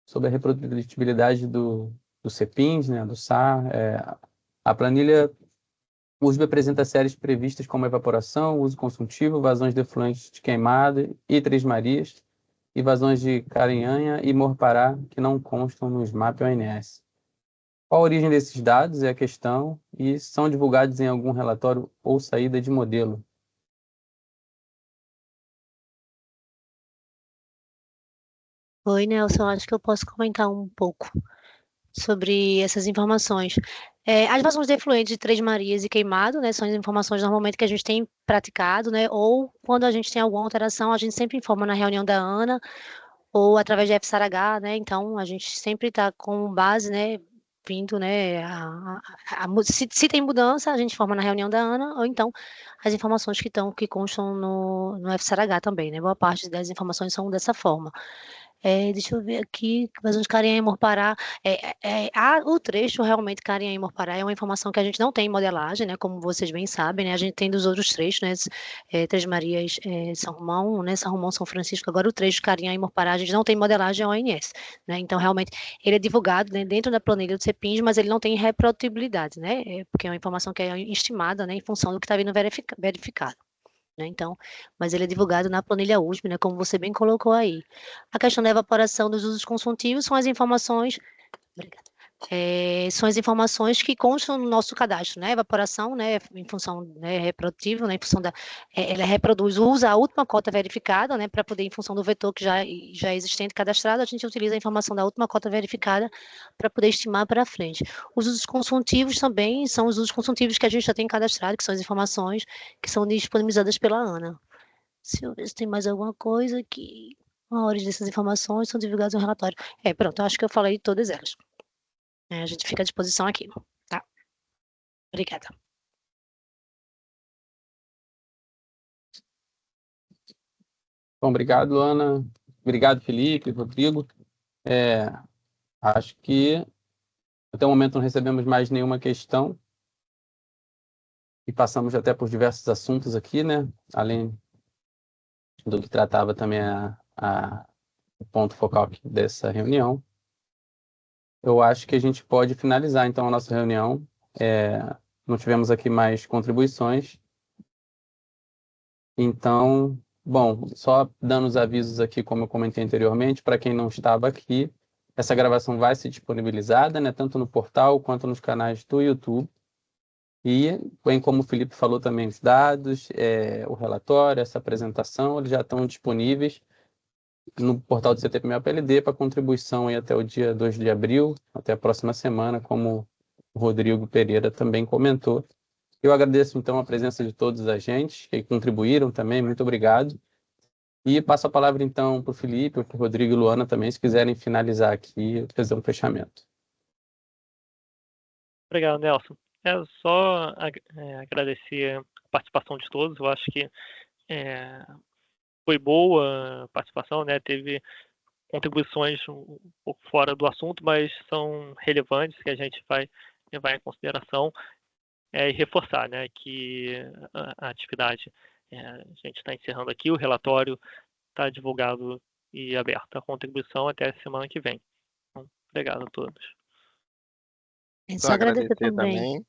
Sobre a reprodutibilidade do CPINS, né, do SAR, a planilha USB apresenta séries previstas como evaporação, uso consultivo, vazões de efluentes de queimada e Três Marias, e vazões de Carinhanha e Morpará, que não constam no SMAP ou ONS. Qual a origem desses dados é a questão, e são divulgados em algum relatório ou saída de modelo? Oi, Nelson, acho que eu posso comentar um pouco sobre essas informações. As vazões de efluentes de Três Marias e Queimado, né, são as informações normalmente que a gente tem praticado, né, ou quando a gente tem alguma alteração, a gente sempre informa na reunião da ANA, ou através de FSARH, né, então a gente sempre está com base, né, vindo, né, se tem mudança, a gente informa na reunião da ANA, ou então as informações que constam no FSARH também, né, boa parte das informações são dessa forma. Deixa eu ver aqui, vazão de Carinha e Morpará. O trecho realmente Carinha e Morpará é uma informação que a gente não tem em modelagem, né? Como vocês bem sabem, né? A gente tem dos outros trechos, né? Três Marias, São Romão, né? São Romão, São Francisco. Agora o trecho Carinha e Morpará, a gente não tem modelagem ONS, né? Então, realmente, ele é divulgado, né, dentro da planilha do CEPINS, mas ele não tem reprodutibilidade, né? Porque é uma informação que é estimada, né? Em função do que está vindo verificado. Né? Então, mas ele é divulgado na planilha USP, né, como você bem colocou aí. A questão da evaporação dos usos consultivos são as informações, obrigada, são as informações que constam no nosso cadastro, né, evaporação, né, em função, né, reprodutível, né, em função ela reproduz, usa a última cota verificada, né, para poder, em função do vetor que já é existente cadastrado, a gente utiliza a informação da última cota verificada para poder estimar para frente. Os usos consultivos também são os usos consultivos que a gente já tem cadastrado, que são as informações que são disponibilizadas pela ANA. Se eu ver se tem mais alguma coisa que a origem dessas informações são divulgadas no relatório. Pronto, eu acho que eu falei de todas elas. A gente fica à disposição aqui, tá? Obrigada. Bom, obrigado, Luana. Obrigado, Felipe, Rodrigo. Acho que até o momento não recebemos mais nenhuma questão e passamos até por diversos assuntos aqui, né? Além do que tratava também o ponto focal aqui dessa reunião. Eu acho que a gente pode finalizar, então, a nossa reunião. Não tivemos aqui mais contribuições. Então, bom, só dando os avisos aqui, como eu comentei anteriormente, para quem não estava aqui, essa gravação vai ser disponibilizada, né, tanto no portal quanto nos canais do YouTube. E, bem como o Felipe falou também, os dados, o relatório, essa apresentação, eles já estão disponíveis no portal do CTPME-PLD para contribuição aí até o dia 2 de abril, até a próxima semana, como o Rodrigo Pereira também comentou. Eu agradeço, então, a presença de todos os agentes que contribuíram também, muito obrigado. E passo a palavra, então, para o Felipe, para o Rodrigo e Luana também, se quiserem finalizar aqui e fazer um fechamento. Obrigado, Nelson. Só agradecer a participação de todos. Eu acho que foi boa a participação, né? Teve contribuições um pouco fora do assunto, mas são relevantes que a gente vai levar em consideração e reforçar, né, que a atividade a gente está encerrando aqui, o relatório está divulgado e aberto a contribuição até a semana que vem. Então, obrigado a todos. Só agradecer também.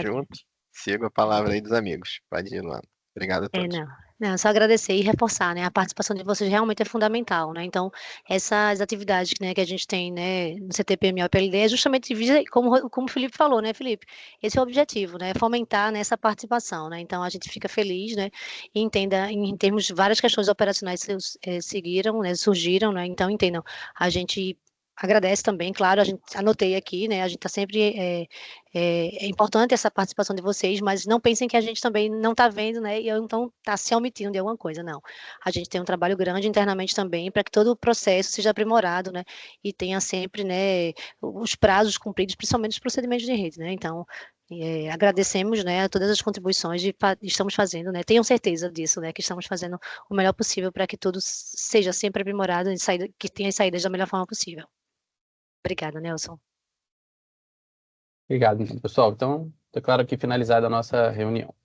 Junto. Sigo a palavra aí dos amigos. Pode ir, Luana. Obrigado a todos. Não, só agradecer e reforçar, né? A participação de vocês realmente é fundamental, né? Então, essas atividades, né, que a gente tem, né, no CTPME-PLD é justamente, como o Felipe falou, né, Felipe? Esse é o objetivo, né? Fomentar nessa participação, né? Então, a gente fica feliz, né? E entenda, em termos de várias questões operacionais que seguiram, né, surgiram, né? Então, entendam, a gente agradece também, claro, a gente anotei aqui, né? A gente está sempre é importante essa participação de vocês, mas não pensem que a gente também não está vendo, né? E então está se omitindo de alguma coisa, não. A gente tem um trabalho grande internamente também para que todo o processo seja aprimorado, né? E tenha sempre, né, os prazos cumpridos, principalmente os procedimentos de rede, né? Então, agradecemos, né, todas as contribuições e estamos fazendo, né? Tenham certeza disso, né? Que estamos fazendo o melhor possível para que tudo seja sempre aprimorado e que tenha as saídas da melhor forma possível. Obrigada, Nelson. Obrigado, pessoal. Então, declaro aqui finalizada a nossa reunião.